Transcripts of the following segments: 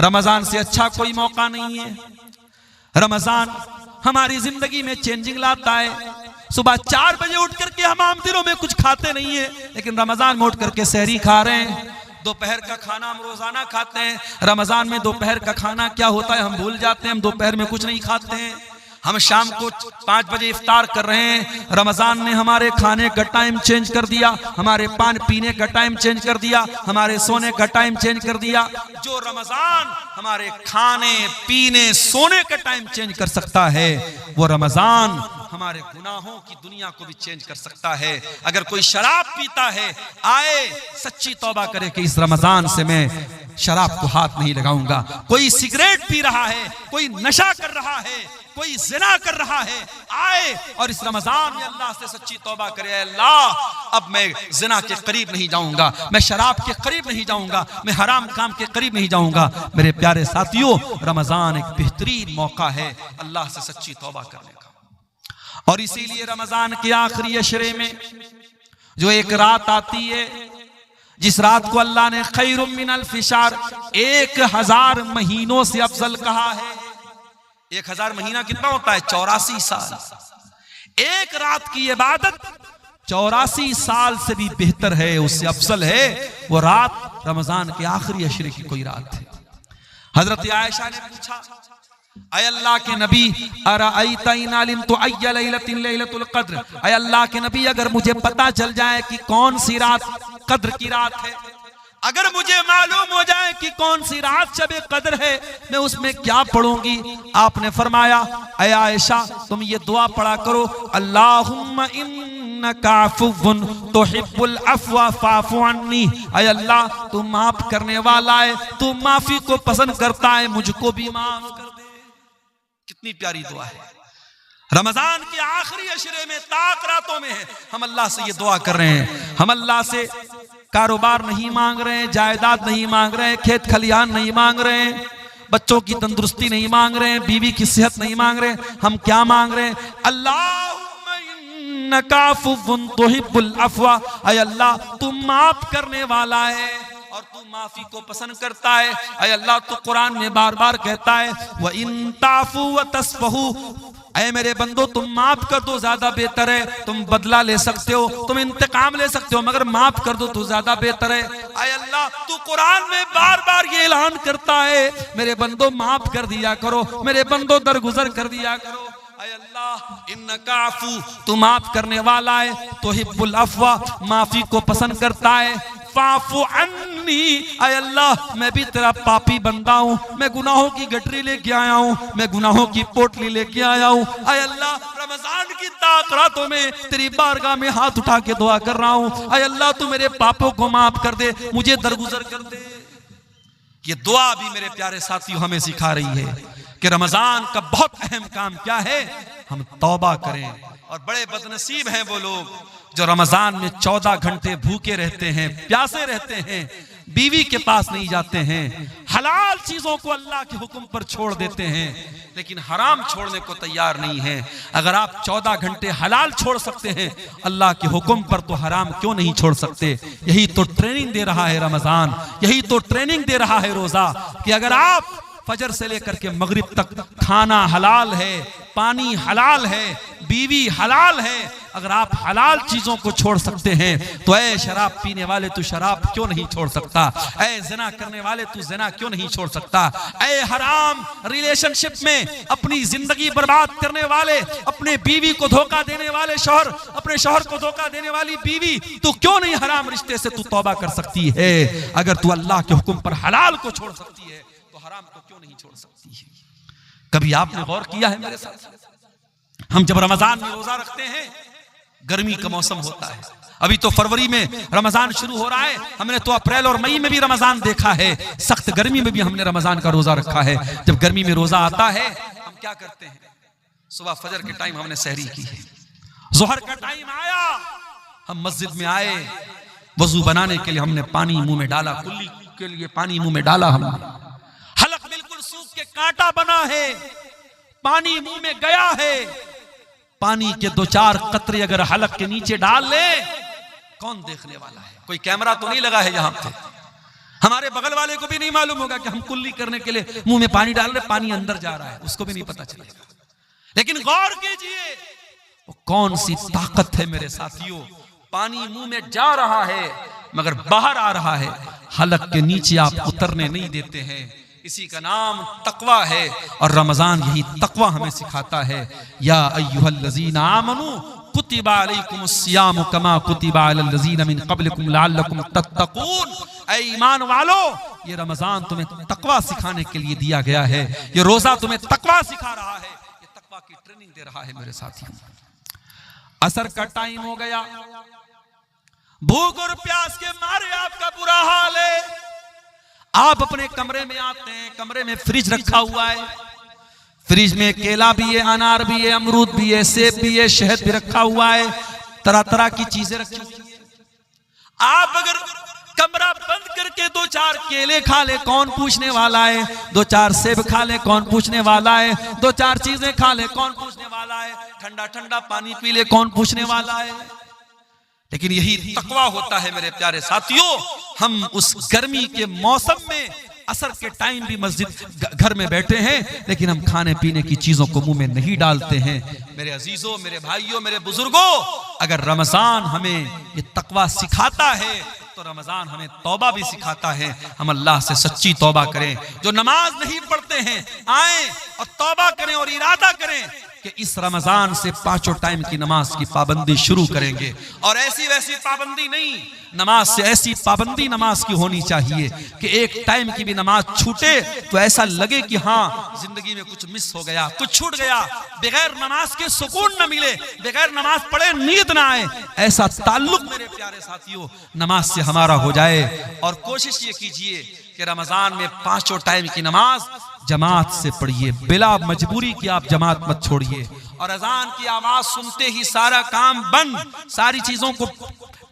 रमजान से अच्छा कोई मौका नहीं है। रमजान हमारी जिंदगी में चेंजिंग लाता है। सुबह 4 बजे उठ करके हम आम दिनों में कुछ खाते नहीं है, लेकिन रमजान में उठ करके सहरी खा रहे हैं। दोपहर का खाना हम रोजाना खाते हैं, रमजान में दोपहर का खाना क्या होता है हम भूल जाते हैं। हम दोपहर में कुछ नहीं खाते हैं। हम शाम को 5 बजे इफ्तार कर रहे हैं। रमजान ने हमारे खाने का टाइम चेंज कर दिया, हमारे पान पीने का टाइम चेंज कर दिया, हमारे सोने का टाइम चेंज कर दिया। जो रमजान हमारे खाने पीने सोने का टाइम चेंज कर सकता है, वो रमजान हमारे गुनाहों की दुनिया को भी चेंज कर सकता है। अगर कोई शराब पीता है, आए सच्ची तौबा करे कि इस रमजान से मैं शराब को हाथ नहीं लगाऊंगा। कोई सिगरेट पी रहा है, कोई नशा कर रहा है, कोई जिना कर रहा है, आए और इस रमजान में अल्लाह से सच्ची तौबा करे, अल्लाह अब मैं जिना के करीब नहीं जाऊंगा, मैं शराब के करीब नहीं जाऊंगा, मैं हराम काम के करीब नहीं जाऊंगा। मेरे प्यारे साथियों, रमजान एक बेहतरीन मौका है अल्लाह से सच्ची तौबा करने का। और इसीलिए रमजान के आखिरी अशरे में जो एक रात आती है, जिस रात को अल्लाह ने खैरुम मिनल फिशार 1000 महीनों से अफजल कहा है। 1000 महीना कितना होता है? 84 साल। एक रात की इबादत 84 साल से भी बेहतर है, उससे अफजल है। वो रात रमजान के आखिरी अशरे की कोई रात है। हजरत आयशा ने पूछा, अय अल्लाह के नबी, अराअयता इन अलिमतु अय्य लैलतिन लैलतुल क़द्र, अय अल्लाह के नबी अगर मुझे पता चल जाए कि कौन सी रात कद्र की रात है, अगर मुझे मालूम हो जाए कि कौन सी रात शब कद्र है, मैं उसमें क्या पढ़ूंगी? आपने फरमाया, अय आयशा तुम ये दुआ पढ़ा करो, अल्लाहुम्मा इन्नका अफ़ुव्वुन तुहिब्बुल अफ़्वा फ़अफ़ु अन्नी, अय अल्लाह तू माफ करने वाला है, तू माफी को पसंद करता है, मुझको भी माफ कर दे। कितनी प्यारी दुआ है। रमजान के आखिरी अशरे में ताक रातों में है, हम अल्लाह से ये दुआ कर रहे हैं। हम अल्लाह से कारोबार नहीं मांग रहे हैं, जायदाद नहीं मांग रहे हैं, खेत खलिहान नहीं मांग रहे हैं, बच्चों की तंदुरुस्ती नहीं मांग रहे हैं, बीवी की सेहत नहीं मांग रहे हैं। हम क्या मांग रहे हैं? अल्लाहुम्मा इन्नका अफ़ुव्वुन तुहिब्बुल अफ़्वा, अय अल्लाह तू माफ करने वाला है और तू माफी को पसंद करता है। अय अल्लाह तू कुरान में बार बार कहता है, व इन ताफू व तस्फहू, ऐ मेरे बंदो तुम माफ कर दो ज्यादा बेहतर है। तुम बदला ले सकते हो, तुम इंतकाम ले सकते हो, मगर माफ कर दो तो ज्यादा बेहतर है। अय अल्लाह तू कुरान में बार बार ये ऐलान करता है, मेरे बंदो माफ कर दिया करो, मेरे बंदो दरगुजर कर दिया करो। अय अल्लाह इन्नका अफ़ू, तू माफ करने वाला है, तुहिब्बुल अफ़्वा, माफी को पसंद करता है, फ़अफ़ु अन्नी, अय अल्लाह मैं भी तेरा पापी बंदा हूँ, मैं गुनाहों की गठरी लेके आया हूँ, मैं गुनाहों की पोटली लेके आया हूँ। अय अल्लाह रमजान की ताक रातों में तेरी बारगाह में हाथ उठा के दुआ कर रहा हूँ, अय अल्लाह तू मेरे पापों को माफ कर दे, मुझे दरगुजर कर दे। ये दुआ भी मेरे प्यारे साथियों हमें सिखा रही है कि रमजान का बहुत अहम काम क्या है, हम तौबा करें। और बड़े बदनसीब हैं वो लोग जो रमजान में 14 घंटे भूखे रहते हैं, प्यासे रहते हैं, बीवी के पास नहीं जाते हैं, हलाल चीजों को अल्लाह के हुक्म पर छोड़ देते हैं, लेकिन हराम छोड़ने को तैयार नहीं है। अगर आप 14 घंटे हलाल छोड़ सकते हैं अल्लाह के हुक्म पर, तो हराम क्यों नहीं छोड़ सकते? यही तो ट्रेनिंग दे रहा है रमजान, यही तो ट्रेनिंग दे रहा है रोजा, कि अगर आप फजर से लेकर के मगरिब तक खाना हलाल है, पानी हलाल है, बीवी हलाल है, अगर आप हलाल चीजों को छोड़ सकते हैं तो ऐ शराब पीने वाले तू शराब क्यों नहीं छोड़ सकता? ऐ ज़िना करने वाले तू ज़िना क्यों नहीं छोड़ सकता? ऐ हराम रिलेशनशिप में अपनी जिंदगी बर्बाद करने वाले, अपने बीवी को धोखा देने वाले शौहर, अपने शौहर को धोखा देने वाली बीवी, तू क्यों नहीं हराम रिश्ते से तू तौबा कर सकती है? अगर तू अल्लाह के हुक्म पर हलाल को छोड़ सकती है तो हराम को क्यों नहीं छोड़ सकती है? कभी आपने गौर किया है मेरे साथ? हम जब रमजान में रोजा रखते हैं, गर्मी का मौसम होता है, अभी तो फरवरी में रमजान शुरू हो रहा है, हमने तो अप्रैल और मई में भी रमजान देखा है, सख्त गर्मी में भी हमने रमजान का रोजा रखा है। जब गर्मी में रोजा आता है हम क्या करते हैं? सुबह फजर के टाइम हमने सहरी की है, जोहर का टाइम आया, हम मस्जिद में आए, वजू बनाने के लिए हमने पानी मुंह में डाला, कुल्ली के लिए पानी मुंह में डाला, हमने हलक बिल्कुल सूख के कांटा बना है, पानी मुंह में गया है, पानी के 2-4 कतरे अगर हलक के नीचे डाल ले, कौन देखने वाला है? कोई कैमरा तो नहीं लगा है यहाँ पे? हमारे बगल वाले को भी नहीं मालूम होगा कि हम कुल्ली करने के लिए मुंह में पानी डाल रहे, पानी अंदर जा रहा है, उसको भी नहीं पता चलेगा। लेकिन गौर कीजिए वो कौन सी ताकत है मेरे साथियों, पानी मुंह में जा रहा है मगर बाहर आ रहा है, हलक के नीचे आप उतरने नहीं देते हैं। इसी का नाम तकवा है और रमजान यही तकवा हमें सिखाता है। या अय्युहल्लज़ीना आमनू कुतिबा अलैकुमुस्सियामु कमा कुतिबा अलल्लज़ीना मिन क़ब्लिकुम लअल्लकुम तत्तक़ून। ऐ ईमान वालो, ये रमजान तुम्हें तकवा सिखाने के लिए दिया गया है, ये रोजा तुम्हें तकवा सिखा रहा है, ये तकवा की ट्रेनिंग दे रहा है मेरे साथियों। असर का टाइम हो गया, भूख और प्यास के मारे आपका बुरा हाल है। आप अपने कमरे में आते हैं, कमरे में फ्रिज रखा हुआ है, फ्रिज में केला भी है, अनार भी है, अमरूद भी है, सेब भी है, शहद भी रखा हुआ है, तरह तरह की चीजें रखी हुई है। आप अगर कमरा बंद करके 2-4 केले खा ले, कौन पूछने वाला है? 2-4 सेब खा ले, कौन पूछने वाला है? 2-4 चीजें खा ले, कौन पूछने वाला है? ठंडा ठंडा पानी पी ले, कौन पूछने वाला है? लेकिन यही तकवा होता है मेरे प्यारे साथियों। हम उस गर्मी के मौसम में असर के टाइम भी मस्जिद घर में बैठे हैं, लेकिन हम खाने पीने की चीजों को मुंह में नहीं डालते हैं। मेरे अजीजों, मेरे भाइयों, मेरे बुजुर्गों, अगर रमजान हमें ये तकवा सिखाता है तो रमजान हमें तौबा भी सिखाता है। हम अल्लाह से सच्ची तौबा करें। जो नमाज नहीं पढ़ते हैं आए और तौबा करें और इरादा करें कि इस रमजान से 5 टाइम की नमाज की पाबंदी शुरू करेंगे। और ऐसी वैसी पाबंदी नहीं, नमाज से ऐसी पाबंदी नमाज की होनी चाहिए कि एक टाइम की भी नमाज छूटे तो ऐसा लगे कि हाँ जिंदगी में कुछ मिस हो गया, कुछ छूट गया। बगैर नमाज के सुकून न मिले, बगैर नमाज पढ़े नींद ना आए, ऐसा ताल्लुक मेरे प्यारे साथियों नमाज से हमारा हो जाए। और कोशिश ये कीजिए कि रमजान में 5 टाइम की नमाज जमात से पढ़िए, बिला मजबूरी की आप जमात मत छोड़िए। और अजान की आवाज सुनते ही सारा काम बंद, सारी चीजों को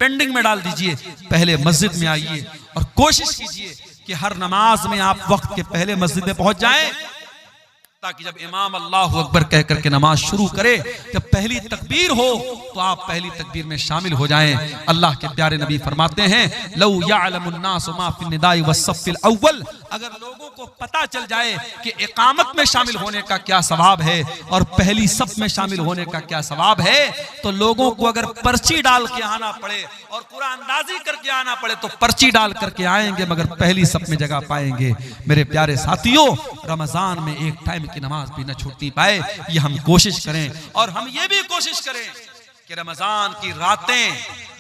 पेंडिंग में डाल दीजिए, पहले मस्जिद में आइए और कोशिश कीजिए कि हर नमाज में आप वक्त के पहले मस्जिद में पहुंच जाएं, ताकि जब इमाम अल्लाहु अकबर कह करके नमाज शुरू करे, जब पहली तकबीर हो तो आप पहली तकबीर में शामिल हो जाएं। अल्लाह के प्यारे नबी फरमाते हैं, लौ यअलमुन नासु मा फिन निदाई वस्सफ़िल अव्वल, अगर लोगों को पता चल जाए कि इकामत में शामिल होने का क्या सवाब है और पहली सफ में शामिल होने का क्या सवाब है, तो लोगों को अगर पर्ची डाल के आना पड़े और कुरान अंदाजी करके आना पड़े तो पर्ची डाल करके आएंगे, मगर पहली सफ में जगह पाएंगे। मेरे प्यारे साथियों, रमजान में एक टाइम की नमाज भी न छूटनी पाए, ये हम कोशिश करें। और हम ये भी कोशिश करें कि रमजान की रातें,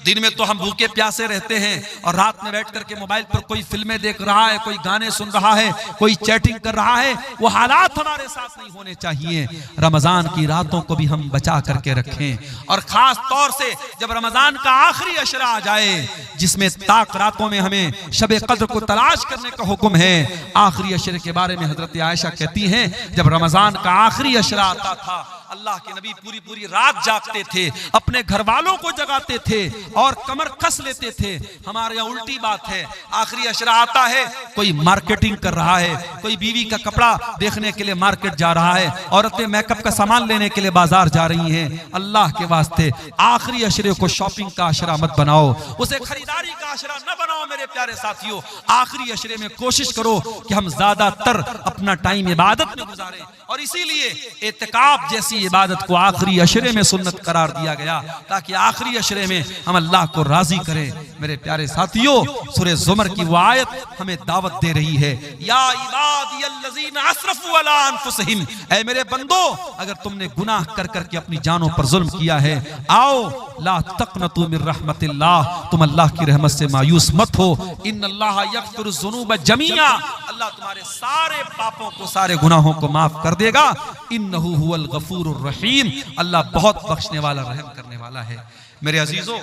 दिन में तो हम भूखे प्यासे रहते हैं और रात में बैठ करके मोबाइल पर कोई फिल्में देख रहा है, कोई गाने सुन रहा है, कोई चैटिंग कर रहा है, वो हालात हमारे साथ नहीं होने चाहिए। रमजान की रातों को भी हम बचा करके रखें। और खास तौर से जब रमजान का आखिरी अशरा आ जाए, जिसमें ताक रातों में हमें शबे कद्र को तलाश करने का हुक्म है। आखिरी अशरे के बारे में हजरत आयशा कहती हैं, जब रमजान का आखिरी अशरा आता था, अल्लाह के नबी पूरी पूरी रात जागते थे, अपने घर वालों को जगाते थे और कमर कस लेते थे। हमारे यहाँ उल्टी बात है, आखिरी अशरा आता है, कोई मार्केटिंग कर रहा है, कोई बीवी का कपड़ा देखने के लिए मार्केट जा रहा है, औरतें मेकअप का सामान लेने के लिए बाजार जा रही हैं। अल्लाह के वास्ते आखिरी अशरे को शॉपिंग का अशरा मत बनाओ, उसे खरीदारी का अशरा न बनाओ। मेरे प्यारे साथियों, आखिरी अशरे में कोशिश करो कि हम ज्यादातर अपना टाइम इबादत में गुजारें। और इसीलिए एतिकाफ जैसी इबादत को आखिरी अशरे में सुन्नत करार दिया गया, ताकि आखिरी अशरे में हम अल्लाह को राजी करें। मेरे प्यारे साथियों, सूरह ज़ुमर की वो आयत हमें दावत दे रही है, या इबादियल्लज़ीना अस्रफू अला अनफुसिहिम, ऐ मेरे बंदो, अगर तुमने गुनाह कर करके अपनी जानों पर जुल्म किया है, आओ ला तक़नतू मिर रहमतिल्लाह, तुम अल्लाह की रहमत से मायूस मत हो। इन्नल्लाह यग़फ़िरुज़्ज़ुनूब जमीआ, अल्लाह तुम्हारे सारे पापों को, सारे गुनाहों को माफ कर देगा। इन्नहु हुवल गफूरुर रहीम, अल्लाह बहुत बख्शने वाला, रहम करने वाला है। मेरे अजीजों,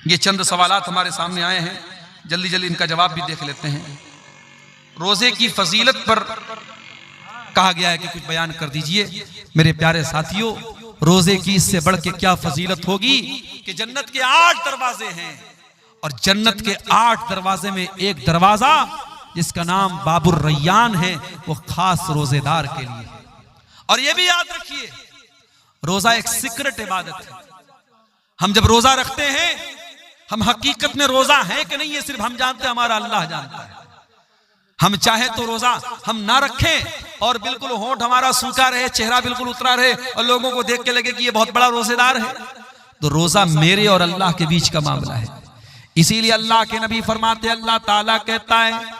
ये चंद सवालात हमारे सामने आए हैं, जल्दी जल्दी इनका जवाब भी देख लेते हैं। रोजे की फजीलत पर कहा गया है कि कुछ बयान कर दीजिए। मेरे प्यारे साथियों, रोजे की इससे बढ़ के क्या फजीलत होगी कि जन्नत के 8 दरवाजे हैं और जन्नत के 8 दरवाजे में एक दरवाजा जिसका नाम बाबुर रैयान है, वो खास रोजेदार के लिए है। और ये भी याद रखिए, रोजा एक सीक्रेट इबादत है। हम जब रोजा रखते हैं, हम हकीकत में रोजा है कि नहीं ये सिर्फ हम जानते हैं, हमारा अल्लाह जानता है। हम चाहे तो रोजा हम ना रखें और बिल्कुल होंठ हमारा सूखा रहे, चेहरा बिल्कुल उतरा रहे और लोगों को देख के लगे कि ये बहुत बड़ा रोजेदार है, तो रोजा मेरे और अल्लाह के बीच का मामला है। इसीलिए अल्लाह के नबी फरमाते, अल्लाह ताला कहता है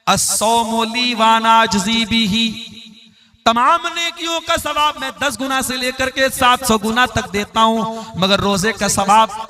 अस्सौमु ली व अना अजज़ी बिही, तमाम नेकियों का सवाब मैं 10 गुना से लेकर के 700 गुना तक देता हूं, मगर रोजे का सवाब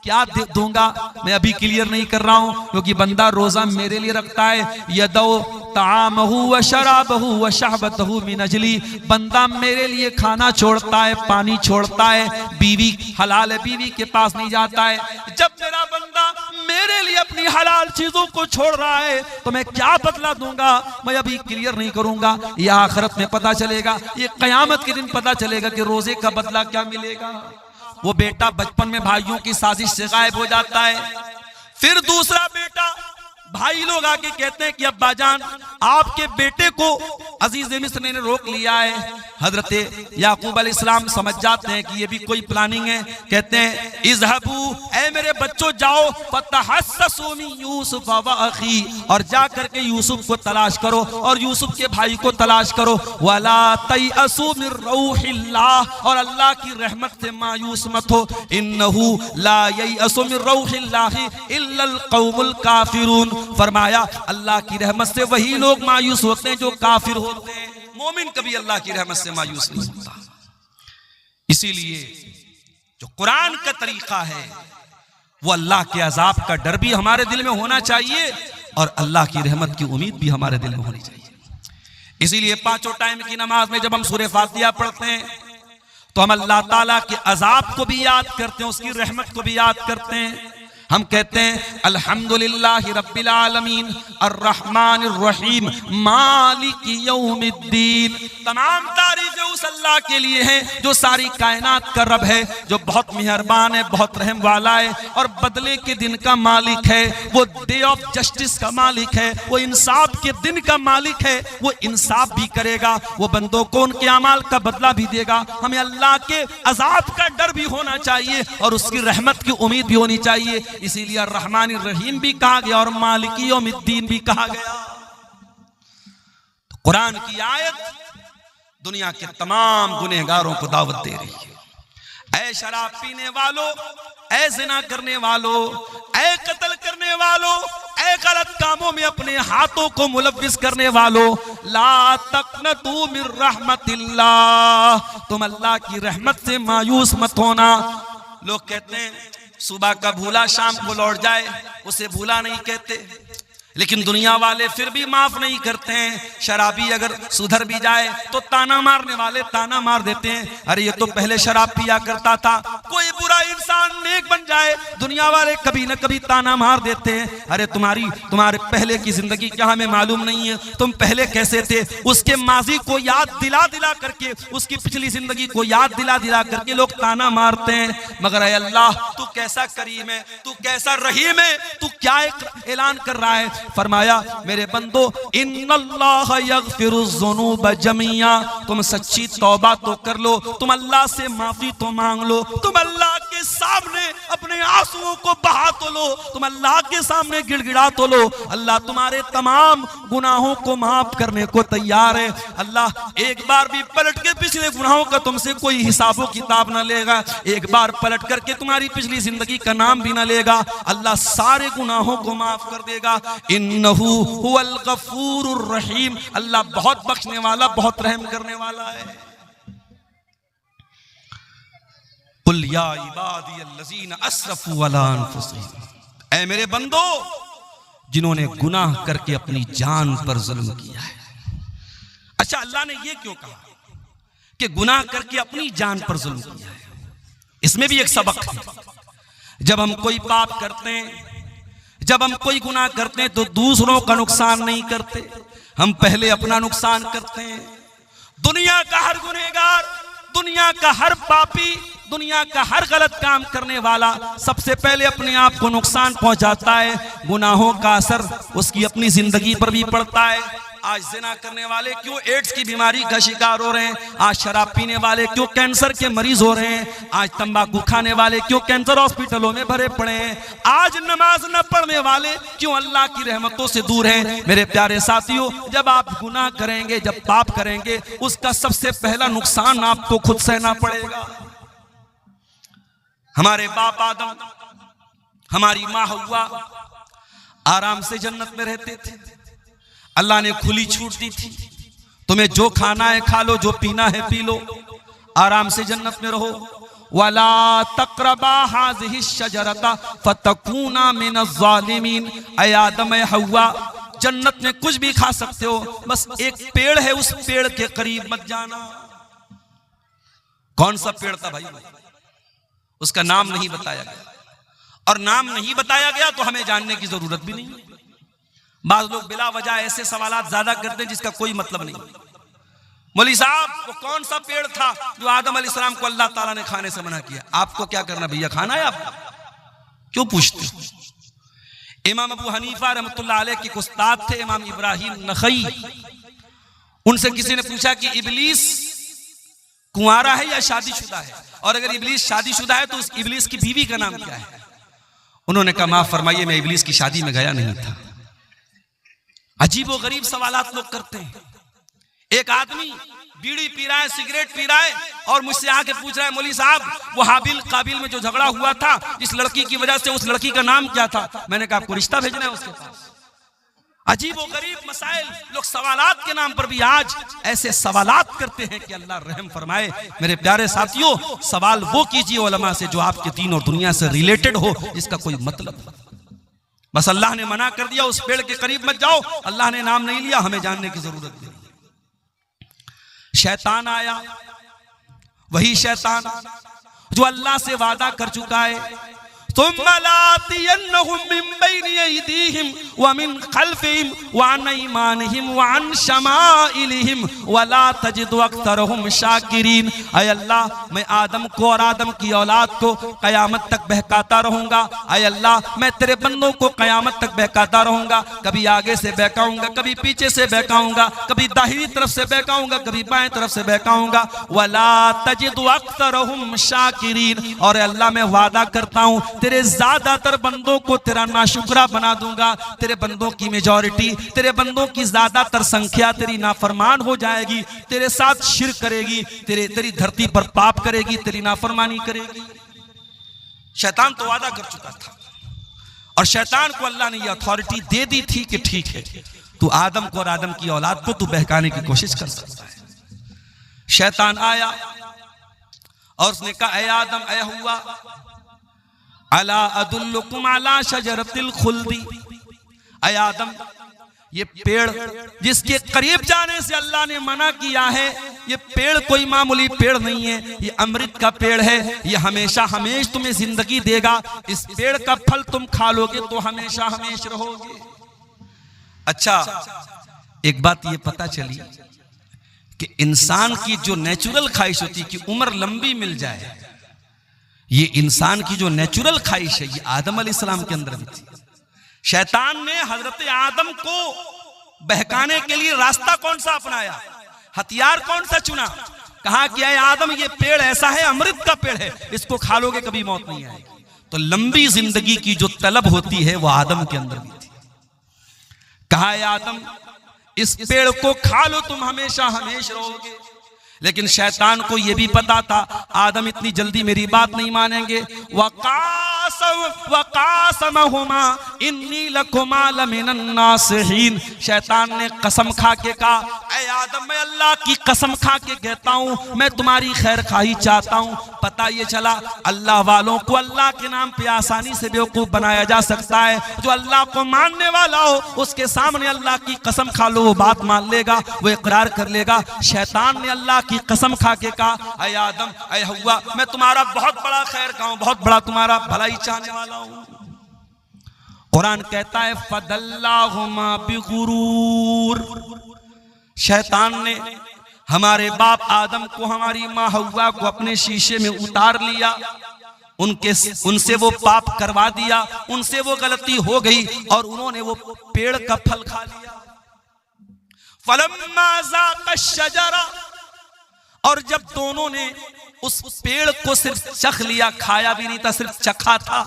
क्या दूंगा मैं अभी क्लियर नहीं कर रहा हूं, क्योंकि बंदा रोजा मेरे लिए रखता है। यदौ तामहु व शराबहु व शहबतहु मिन अजली, बंदा मेरे लिए खाना छोड़ता है, पानी छोड़ता है, बीवी हलाल है बीवी के पास नहीं जाता है। जब मेरा बंदा मेरे लिए अपनी हलाल चीजों को छोड़ रहा है तो मैं क्या बदला दूंगा मैं अभी क्लियर नहीं करूंगा, यह आखिरत में पता चलेगा, ये कयामत के दिन पता चलेगा कि रोजे का बदला क्या मिलेगा। वो बेटा बचपन में भाइयों की साजिश से गायब हो जाता है, फिर दूसरा बेटा, भाई लोग आके कहते हैं कि अब्बा जान आपके बेटे को अजीज मिस्र ने रोक लिया है। हजरत याकूब अलैहिस्सलाम समझ जाते हैं कि ये भी कोई प्लानिंग है, कहते हैं इज़हबू, ऐ मेरे बच्चों जाओ, फतहस्ससू मिन यूसुफ व अखी, और जा करके यूसुफ को तलाश करो और यूसुफ के भाई को तलाश करो, वला तयअसू मिन रौहिल्लाह, और अल्लाह की रहमत से मायूस मत हो, इन्नहु ला ययअसू मिन रौहिल्लाहि इल्लल कौमुल काफिरून। फरमाया अल्लाह की रहमत से वही लोग मायूस होते हैं जो काफिर होते हैं, मोमिन कभी अल्लाह की रहमत से मायूस नहीं होता। इसीलिए जो कुरान का तरीका है वो अल्लाह के अजाब का डर भी हमारे दिल में होना चाहिए और अल्लाह की रहमत की उम्मीद भी हमारे दिल में होनी चाहिए। इसीलिए 5 टाइम की नमाज में जब हम सूरह फातिहा पढ़ते हैं तो हम अल्लाह ताला के अजाब को भी याद करते हैं, उसकी रहमत को भी याद करते हैं। हम कहते हैं अल्हम्दुलिल्लाहि रब्बिल आलमीन अर्रहमानिर रहीम मालिकी यौमिद्दीन, तमाम तारीफें उस अल्लाह के लिए हैं जो सारी कायनात का रब है, जो बहुत मेहरबान है, बहुत रहम वाला है और बदले के दिन का मालिक है, वो डे ऑफ जस्टिस का मालिक है, वो इंसाफ के दिन का मालिक है, वो इंसाफ भी करेगा, वो बंदों को उनके अमाल का बदला भी देगा। हमें अल्लाह के अजाब का डर भी होना चाहिए और उसकी रहमत की उम्मीद भी होनी चाहिए। इसीलिए अर्रहमान रहीम भी कहा गया और मालिकी यौमिद्दीन भी कहा गया। तो कुरान की आयत दुनिया के तमाम गुनहगारों को दावत दे रही है। ऐ शराब पीने वालों, ऐ जिना करने वालों, ऐ कत्ल करने वालों, ऐ गलत कामों में अपने हाथों को मुलव्विस करने वालों, ला तक़नतू मिन रहमतिल्लाह, तुम अल्लाह की रहमत से मायूस मत होना। लोग कहते हैं सुबह का भूला शाम को लौट जाए, उसे भूला नहीं कहते, लेकिन दुनिया वाले फिर भी माफ नहीं करते हैं। शराबी अगर सुधर भी जाए तो ताना मारने वाले ताना मार देते हैं, अरे ये तो पहले शराब पिया करता था। कोई बुरा इंसान नेक बन जाए, दुनिया वाले कभी न कभी ताना मार देते हैं, अरे तुम्हारे पहले की जिंदगी क्या हमें मालूम नहीं है, तुम पहले कैसे थे। उसके माजी को याद दिला दिला करके, उसकी पिछली जिंदगी को याद दिला दिला करके लोग ताना मारते हैं। मगर ऐ अल्लाह तू कैसा करीम है, तू कैसा रहीम है, तू क्या ऐलान कर रहा है। फरमाया मेरे बंदो इन्नल्लाह यगफिरुज़्ज़ुनूब जमीआ, तुम सच्ची तौबा तो कर लो, तुम अल्लाह से माफी तो मांग लो, तुम अल्लाह के सामने अपने आंसुओं को बहा तो लो, तुम अल्लाह के सामने गिड़गिड़ा तो लो। अल्लाह तुम्हारे तमाम गुनाहों को माफ करने को तैयार है। अल्लाह एक बार भी पलट के पिछले गुनाहों का तुमसे कोई हिसाबो किताब ना लेगा, एक बार पलट करके तुम्हारी पिछली जिंदगी का नाम भी ना लेगा। अल्लाह सारे गुनाहों को माफ कर देगा। इन्नहु हुवल गफूरुर रहीम, अल्लाह बहुत बख्शने वाला, बहुत रहम करने वाला है। कुल या इबादियल्लज़ीना अस्रफू अला अनफुसिहिम, ऐ मेरे बंदो जिन्होंने गुनाह करके अपनी जान पर जुल्म किया है। अच्छा, अल्लाह ने ये क्यों कहा कि गुनाह करके अपनी जान पर जुल्म किया है? इसमें भी एक सबक है। जब हम कोई पाप करते हैं, जब हम कोई गुनाह करते हैं तो दूसरों का नुकसान नहीं करते, हम पहले अपना नुकसान करते हैं। दुनिया का हर गुनहगार, दुनिया का हर पापी, दुनिया का हर गलत काम करने वाला सबसे पहले अपने आप को नुकसान पहुंचाता है। गुनाहों का असर उसकी अपनी जिंदगी पर भी पड़ता है। आज जिना करने वाले क्यों एड्स की बीमारी का शिकार हो रहे हैं, आज शराब पीने वाले क्यों कैंसर के मरीज हो रहे हैं, आज तंबाकू खाने वाले क्यों कैंसर हॉस्पिटलों में भरे पड़े हैं, आज नमाज न पढ़ने वाले क्यों अल्लाह की रहमतों से दूर हैं। मेरे प्यारे साथियों, जब आप गुनाह करेंगे, जब पाप करेंगे, उसका सबसे पहला नुकसान आपको खुद सहना पड़ेगा। हमारे बाप आदम, हमारी माँ हव्वा आराम से जन्नत में रहते थे। अल्लाह ने खुली छूट दी थी, तुम्हें जो खाना है खा लो, जो पीना है पी लो, आराम से जन्नत में रहो। वला तक़रबा हाज़िहि शजरता फतकूना मिनज़्ज़ालिमीन। ऐ आदम, ऐ हव्वा, जन्नत में कुछ भी खा सकते हो, बस एक पेड़ है, उस पेड़ के करीब मत जाना। कौन सा पेड़ था भाई? उसका नाम नहीं बताया गया, और नाम नहीं बताया गया तो हमें जानने की जरूरत भी नहीं। बाज लोग बिला वजह ऐसे सवालात ज्यादा करते हैं जिसका कोई मतलब नहीं। मौलवी साहब, वो कौन सा पेड़ था जो आदम अलैहिस्सलाम को अल्लाह ताला ने खाने से मना किया? आपको क्या करना भैया, खाना है आपको, क्यों पूछते? इमाम अबू हनीफा रहमतुल्लाह अलैह के उस्ताद थे इमाम इब्राहिम नखई। उनसे किसी ने पूछा कि इब्लीस कुंवारा है या शादीशुदा है, और अगर इब्लीस शादीशुदा है तो उस इब्लीस की बीवी का नाम क्या है? उन्होंने कहा, माफ फरमाइए, मैं इब्लीस की शादी में गया नहीं था। अजीब व गरीब सवालात लोग करते हैं। एक आदमी बीड़ी पी रहा है, सिगरेट पी रहा है, और मुझसे आके पूछ रहा है, मौलवी साहब, वो हाबिल काबिल में जो झगड़ा हुआ था, इस लड़की की वजह से, उस लड़की का नाम क्या था? मैंने कहा, आपको रिश्ता भेजना है उसके पास। अजीब व गरीब मसाइल, लोग सवालात के नाम पर भी आज ऐसे सवालात करते हैं कि अल्लाह रहम फरमाए। मेरे प्यारे साथियों, सवाल वो कीजिए उलमा से जो आपके दीन और दुनिया से रिलेटेड हो, जिसका कोई मतलब नहीं। बस अल्लाह ने मना कर दिया, उस पेड़ के करीब मत जाओ, अल्लाह ने नाम नहीं लिया, हमें जानने की जरूरत नहीं। शैतान आया, वही शैतान जो अल्लाह से वादा कर चुका है, सुम्मा लातियन्नहुम मिन बैनि अयदीहिम व मिन खल्फिहिम व अन ऐमानिहिम व अन शमाइलिहिम व ला तजिदु अक्सरहुम शाकिरीन। ऐ अल्लाह, मैं आदम को और आदम की औलाद को कयामत तक बहकाता रहूंगा। ऐ अल्लाह, मैं तेरे बंदों को कयामत तक बहकाता रहूंगा। कभी आगे से बहकाऊंगा, कभी पीछे से बहकाऊंगा, कभी दाहिनी तरफ से बहकाऊंगा, कभी बाएं तरफ से बहकाऊंगा। व ला तजिदु अक्सरहुम शाकिरीन। और अल्लाह, मैं वादा करता हूं तेरे ज्यादातर बंदों को तेरा नाशुक्रा बना दूंगा। तेरे बंदों की मेजॉरिटी, तेरे बंदों की ज्यादातर संख्या तेरी नाफरमान हो जाएगी, तेरे साथ शिर्क करेगी, तेरी धरती पर पाप करेगी, तेरी नाफरमानी करेगी। शैतान तो वादा कर चुका था, और शैतान को अल्लाह ने यह अथॉरिटी दे दी थी कि ठीक है, तू आदम को और आदम की औलाद को तू बहकाने की कोशिश कर सकता है। शैतान आया और उसने कहा, ऐ आदम, ऐ हव्वा, अला अदुल्लुकुम अला शजरतिल खुल्दी। ऐ आदम, ये पेड़ जिसके करीब जाने से अल्लाह ने मना किया है, ये पेड़ कोई मामूली पेड़ नहीं है, ये अमृत का पेड़ है, ये हमेशा हमेशा तुम्हें जिंदगी देगा। इस पेड़ का फल तुम खा लोगे तो हमेशा हमेशा रहोगे। अच्छा, एक बात ये पता चली कि इंसान की जो नेचुरल ख्वाहिश होती है कि उम्र लंबी मिल जाए, ये इंसान की जो नेचुरल ख्वाहिश है, ये आदम अलैहिस्सलाम के अंदर भी थी। शैतान ने हजरत आदम को बहकाने के लिए रास्ता कौन सा अपनाया, हथियार कौन सा चुना? कहा कि ऐ आदम, ये पेड़ ऐसा है, अमृत का पेड़ है, इसको खा लोगे कभी मौत नहीं आएगी। तो लंबी जिंदगी की जो तलब होती है वो आदम के अंदर भी थी। कहा, ऐ आदम, इस पेड़ को खा लो, तुम हमेशा हमेशा रहोगे। लेकिन शैतान को यह भी पता था आदम इतनी जल्दी मेरी बात नहीं मानेंगे। वकासमहुमा इन्नी लकुमा लमिनन नासिहीन। शैतान ने कसम खा के कहा, ऐ आदम, मैं अल्लाह की कसम खा के कहता हूं, मैं तुम्हारी खैर खाही चाहता हूं। पता ये चला अल्लाह वालों को अल्लाह के नाम पे आसानी से बेवकूफ बनाया जा सकता है। जो अल्लाह को मानने वाला हो उसके सामने अल्लाह की कसम खा लो, वो बात मान लेगा, वो इकरार कर लेगा। शैतान ने अल्लाह की कसम खा के कहा, ऐ आदम, ऐ हव्वा, मैं तुम्हारा बहुत बड़ा खैर खाऊं, बहुत बड़ा तुम्हारा भलाई चाहने वाला हूं। कुरान कहता है, फदल्लाहुमा बिगुरूर। शैतान ने हमारे बाप आदम को, हमारी माँ हव्वा को अपने शीशे में उतार लिया, उनसे वो पाप करवा दिया, उनसे वो गलती हो गई और उन्होंने वो पेड़ का फल खा लिया। फलम्मा ज़ाक़ा शजरा, और जब दोनों ने उस पेड़ को सिर्फ चख लिया, खाया भी नहीं था, सिर्फ चखा था।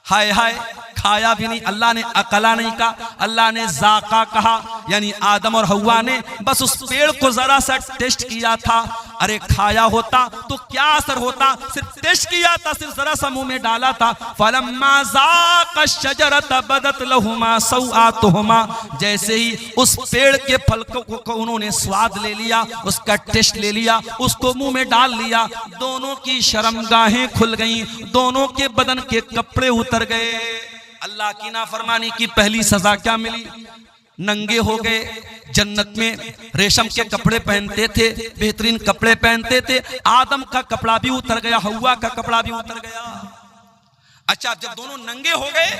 हाय हाय, खाया भी नहीं, अल्लाह ने अकला नहीं कहा, अल्लाह ने ज़ाक़ा कहा, यानी आदम और हव्वा ने बस उस पेड़ को जरा सा टेस्ट किया था। अरे खाया होता तो क्या असर होता, सिर्फ टेस्ट किया था, सिर्फ जरा सा मुंह में डाला था। फलम्मा ज़ाक़ा शजरत बदत लहुमा सौआतुहुमा, जैसे ही उस पेड़ के फल को उन्होंने स्वाद ले लिया, उसका टेस्ट ले लिया, उसको मुंह में डाल लिया, दोनों की शर्मगाहें खुल गईं, दोनों के बदन के कपड़े उतर गए। अल्लाह की नाफरमानी की पहली सजा क्या मिली? नंगे हो गए। जन्नत में रेशम के कपड़े पहनते थे, बेहतरीन कपड़े पहनते थे, आदम का कपड़ा भी उतर गया, हव्वा का कपड़ा भी उतर गया। अच्छा, जब दोनों नंगे हो गए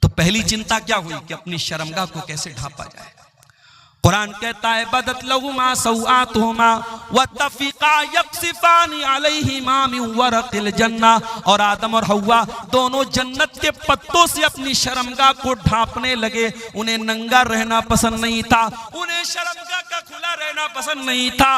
तो पहली चिंता क्या हुई कि अपनी शर्मगाह को कैसे ढांपा जाए। कुरान कहता है बदत लहुमा सौआतुहुमा वतफिका यक्सिफानी अलैहिमा मिन वरक़िल जन्ना, और आदम और हव्वा दोनों जन्नत के पत्तों से अपनी शर्मगाह को ढांपने लगे। उन्हें नंगा रहना पसंद नहीं था, उन्हें शर्मगाह का खुला रहना पसंद नहीं था।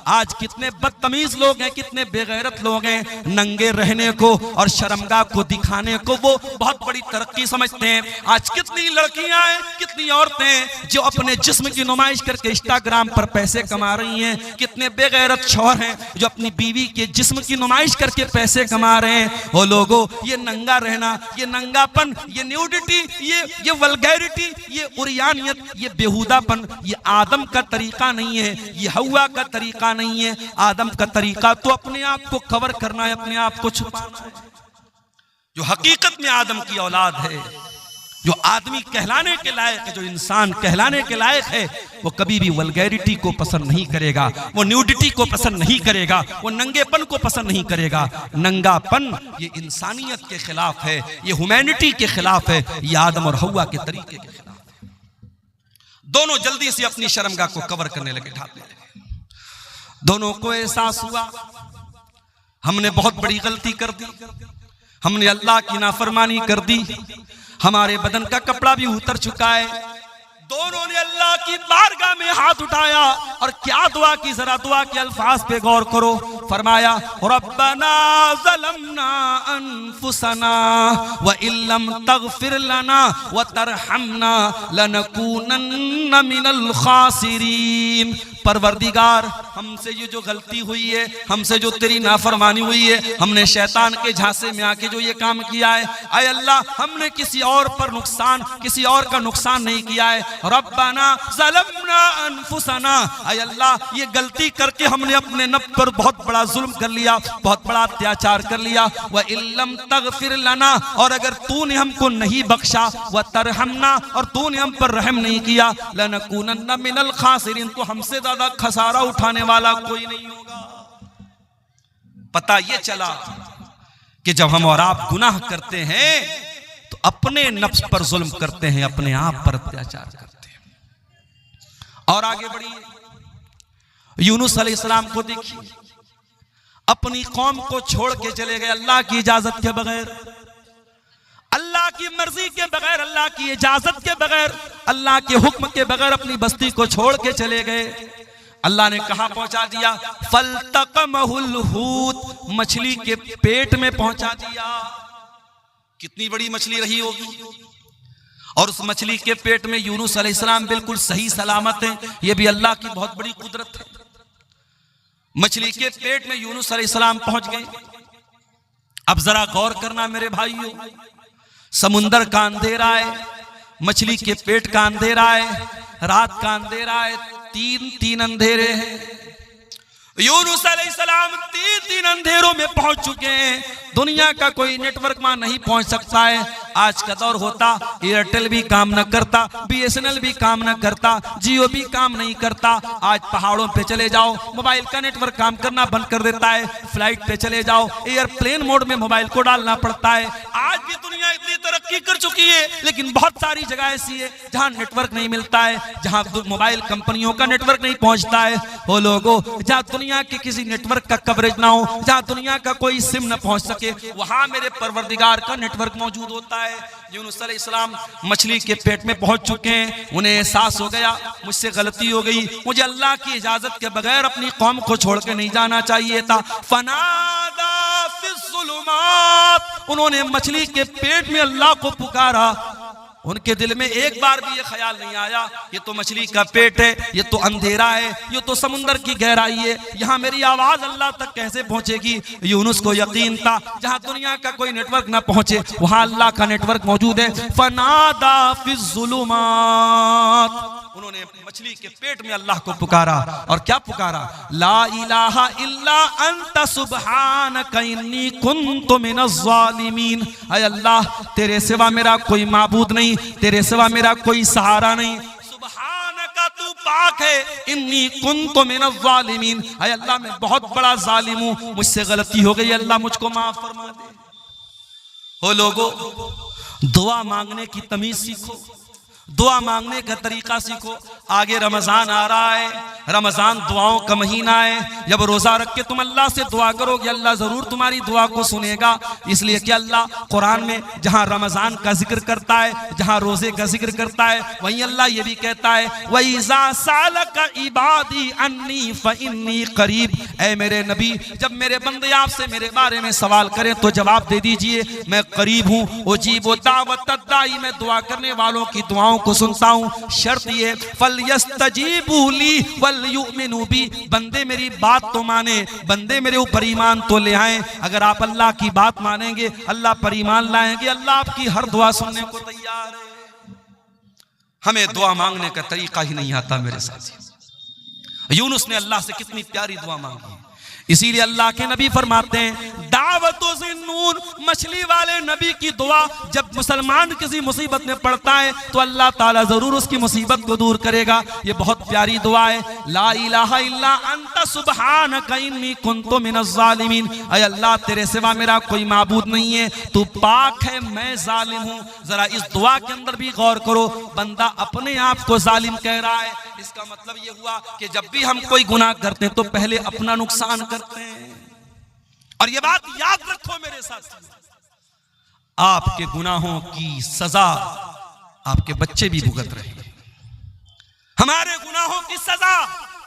आज कितने बदतमीज लोग हैं, कितने बेगैरत लोग हैं, नंगे रहने को और शर्मगाह को दिखाने को वो बहुत बड़ी तरक्की समझते हैं। आज कितनी लड़कियां हैं, कितनी औरतें हैं जो अपने जिस्म की नुमाइश करके इंस्टाग्राम पर पैसे कमा रही हैं। कितने बेगैरत शौहर हैं जो अपनी बीवी के जिस्म की नुमाइश करके पैसे कमा रहे हैं। वो लोगों, ये नंगा रहना, ये नंगापन, ये न्यूडिटी, ये वल्गैरिटी, ये उरियानियत, ये बेहुदापन, ये आदम का तरीका नहीं है, ये हव्वा का तरीका नहीं है। आदम का तरीका तो अपने आप को कवर करना है, अपने आप को छुपाना है। जो हकीकत में आदम की औलाद है, जो आदमी कहलाने के लायक है, जो इंसान कहलाने के लायक है, वो कभी भी वल्गैरिटी को पसंद नहीं करेगा, वो न्यूडिटी को पसंद नहीं करेगा, वो नंगेपन को पसंद नहीं करेगा। नंगापन ये इंसानियत के खिलाफ है, ये ह्यूमैनिटी के खिलाफ है, ये आदम और हव्वा के तरीके के खिलाफ है। दोनों जल्दी से अपनी शर्मगाह को कवर करने लगे, ढांपने लगे। दोनों को एहसास हुआ हमने बहुत बड़ी गलती कर दी, हमने अल्लाह की नाफरमानी कर दी, हमारे बदन का कपड़ा भी उतर चुका है। दोनों ने अल्लाह की बारगाह में हाथ उठाया और क्या दुआ की, जरा दुआ के अल्फाज पे गौर करो। फरमाया रब्बना ज़लमना अनफुसना व इल्लम तगफिर लना व तरहमना लनकूनन्न मिनल खासिरीन। परवरदिगार, हमसे ये जो गलती हुई है, हमसे जो तेरी नाफरमानी हुई है, हमने शैतान के झांसे में आके जो ये काम किया है, आय अल्लाह हमने किसी और पर नुकसान, किसी और का नुकसान नहीं किया है। रब्बना ज़लमना अनफुसना, आय अल्लाह ये गलती करके हमने अपने नफ्स पर बहुत बड़ा जुल्म कर लिया, बहुत बड़ा अत्याचार कर लिया। व इल्लम तगफिर लना, और अगर तूने हमको नहीं बख्शा, व तरहमना, और तूने हम पर रहम नहीं किया, लनकूनन्न मिनल खासिरीन, तो हमसे ज्यादा खसारा उठाने वाला कोई नहीं होगा। पता ये चला कि जब हम और आप गुनाह करते हैं तो अपने नफ्स पर जुल्म करते हैं, अपने आप पर अत्याचार करते हैं। और आगे बढ़िए, यूनुस अलैहिस्सलाम को देखिए, अपनी कौम को छोड़ के चले गए अल्लाह की इजाजत के बगैर, अल्लाह की मर्जी के बगैर, अल्लाह की इजाजत के बगैर, अल्लाह के हुक्म के बगैर अपनी बस्ती को छोड़ के चले गए। अल्लाह ने कहां पहुंचा दिया? फल्तकमहुल हूत, मछली के पेट में पहुंचा दिया। कितनी बड़ी मछली रही होगी, और उस मछली के पेट में यूनुस अलैहिस्सलाम बिल्कुल सही सलामत हैं। यह भी अल्लाह की बहुत बड़ी कुदरत है। मछली के पेट में यूनुस अलैहिस्सलाम पहुंच गए। अब जरा गौर करना मेरे भाइयों, समुंदर का अंधेरा है, मछली के पेट का अंधेरा है, रात का अंधेरा है, तीन अंधेरे हैं। यूनुस अलैहिस्सलाम तीन अंधेरों में पहुंच चुके हैं। दुनिया का कोई नेटवर्क वहां नहीं पहुंच सकता है। आज का दौर होता, एयरटेल भी काम न करता, BSNL भी काम न करता, जियो भी काम नहीं करता। आज पहाड़ों पे चले जाओ, मोबाइल का नेटवर्क काम करना बंद कर देता है। फ्लाइट पे चले जाओ, एयरप्लेन मोड में मोबाइल को डालना पड़ता है। आज भी दुनिया इतनी तरक्की कर चुकी है, लेकिन बहुत सारी जगह ऐसी है जहां नेटवर्क नहीं मिलता है, जहां मोबाइल कंपनियों का नेटवर्क नहीं पहुंचता है। वो लोगों, जहां दुनिया के किसी नेटवर्क का कवरेज ना हो, जहां दुनिया का कोई सिम न पहुंच सके, वहां मेरे परवरदिगार का नेटवर्क मौजूद होता है। है यूनुस अलैहिस्सलाम मछली के पेट में पहुंच चुके हैं। उन्हें एहसास हो गया मुझसे गलती हो गई, मुझे अल्लाह की इजाजत के बगैर अपनी कौम को छोड़ के नहीं जाना चाहिए था। फनादा फिस्सुलुमात, उन्होंने मछली के पेट में अल्लाह को पुकारा। उनके दिल में एक बार भी ये ख्याल नहीं आया ये तो मछली का पेट है, ये तो अंधेरा है, ये तो समुंदर की गहराई है, यहाँ मेरी आवाज अल्लाह तक कैसे पहुंचेगी। यूनुस को यकीन था जहाँ दुनिया का कोई नेटवर्क ना पहुंचे वहां अल्लाह का नेटवर्क मौजूद है। फनादा फिस्सुलुमात, उन्होंने मछली के पेट में अल्लाह को पुकारा। और क्या पुकारा? ला इलाहा इल्ला अंता सुब्हानका इन्नी कुन्तु मिनज़ ज़ालिमीन। ऐ अल्लाह तेरे सिवा मेरा कोई माबूद नहीं, तेरे सिवा मेरा कोई सहारा नहीं, सुब्हानका तू पाक है, इन्नी कुन्तु मिनज़ ज़ालिमीन। ऐ अल्लाह मैं बहुत बड़ा जालिम हूं, मुझसे गलती हो गई, अल्लाह मुझको माफ फरमा दे। हो लोगो, दुआ मांगने की तमीज सीखो, दुआ मांगने का तरीका सीखो। आगे रमजान आ रहा है, रमजान दुआओं का महीना है। जब रोजा रख के तुम अल्लाह से दुआ करोगे अल्लाह जरूर तुम्हारी दुआ को सुनेगा। इसलिए कि अल्लाह कुरान में जहां रमजान का जिक्र करता है, जहां रोजे का जिक्र करता है, वहीं अल्लाह ये भी कहता है वइज़ा सालका इबादी अन्नी फइन्नी करीब। ऐ मेरे नबी, जब मेरे बंदे आपसे मेरे बारे में सवाल करें तो जवाब दे दीजिए मैं करीब हूँ। उजीबु दावतद दाई, मैं दुआ करने वालों की दुआओं को सुनता हूं। शर्त ये फलयस्तजीबू ली वलयुमिनू बी, बंदे मेरी बात तो माने, बंदे मेरे ऊपर ईमान तो ले आए। अगर आप अल्लाह की बात मानेंगे अल्लाह पर ईमान लाएंगे, अल्लाह आपकी हर दुआ सुनने को तैयार है। हमें दुआ मांगने का तरीका ही नहीं आता मेरे साथी। यूनुस ने अल्लाह से कितनी प्यारी दुआ मांगी, इसीलिए अल्लाह के नबी फरमाते हैं दावतो ज़िन्नून, मछली वाले नबी की दुआ जब मुसलमान किसी मुसीबत में पड़ता है तो अल्लाह ताला जरूर उसकी मुसीबत को दूर करेगा। ये बहुत प्यारी दुआ है। ला इलाहा इल्ला अंता सुब्हानका इन्नी कुन्तु मिनज़ ज़ालिमीन। ऐ अल्लाह तेरे सिवा मेरा कोई माबूद नहीं है, तू पाक है, मैं जालिम हूँ। जरा इस दुआ के अंदर भी गौर करो, बंदा अपने आप को जालिम कह रहा है। इसका मतलब ये हुआ कि जब भी हम कोई गुनाह करते हैं तो पहले अपना नुकसान करते हैं। और ये बात याद रखो मेरे साथ, आपके गुनाहों की सजा आपके बच्चे भी भुगत रहे हैं, हमारे गुनाहों की सजा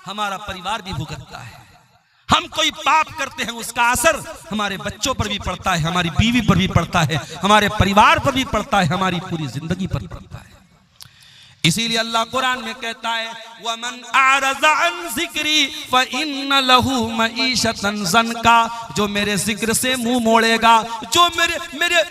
हमारा परिवार भी भुगतता है। हम कोई पाप करते हैं उसका असर हमारे बच्चों पर भी पड़ता है, हमारी बीवी पर भी पड़ता है, हमारे परिवार पर भी पड़ता है, हमारी पूरी जिंदगी पर पड़ता है। इसीलिए अल्लाह कुरान में कहता है वमन आरज़ा अन ज़िक्री फ़इन्न लहू मईशतन ज़नका, जो मेरे जिक्र से मुंह मोड़ेगा, जो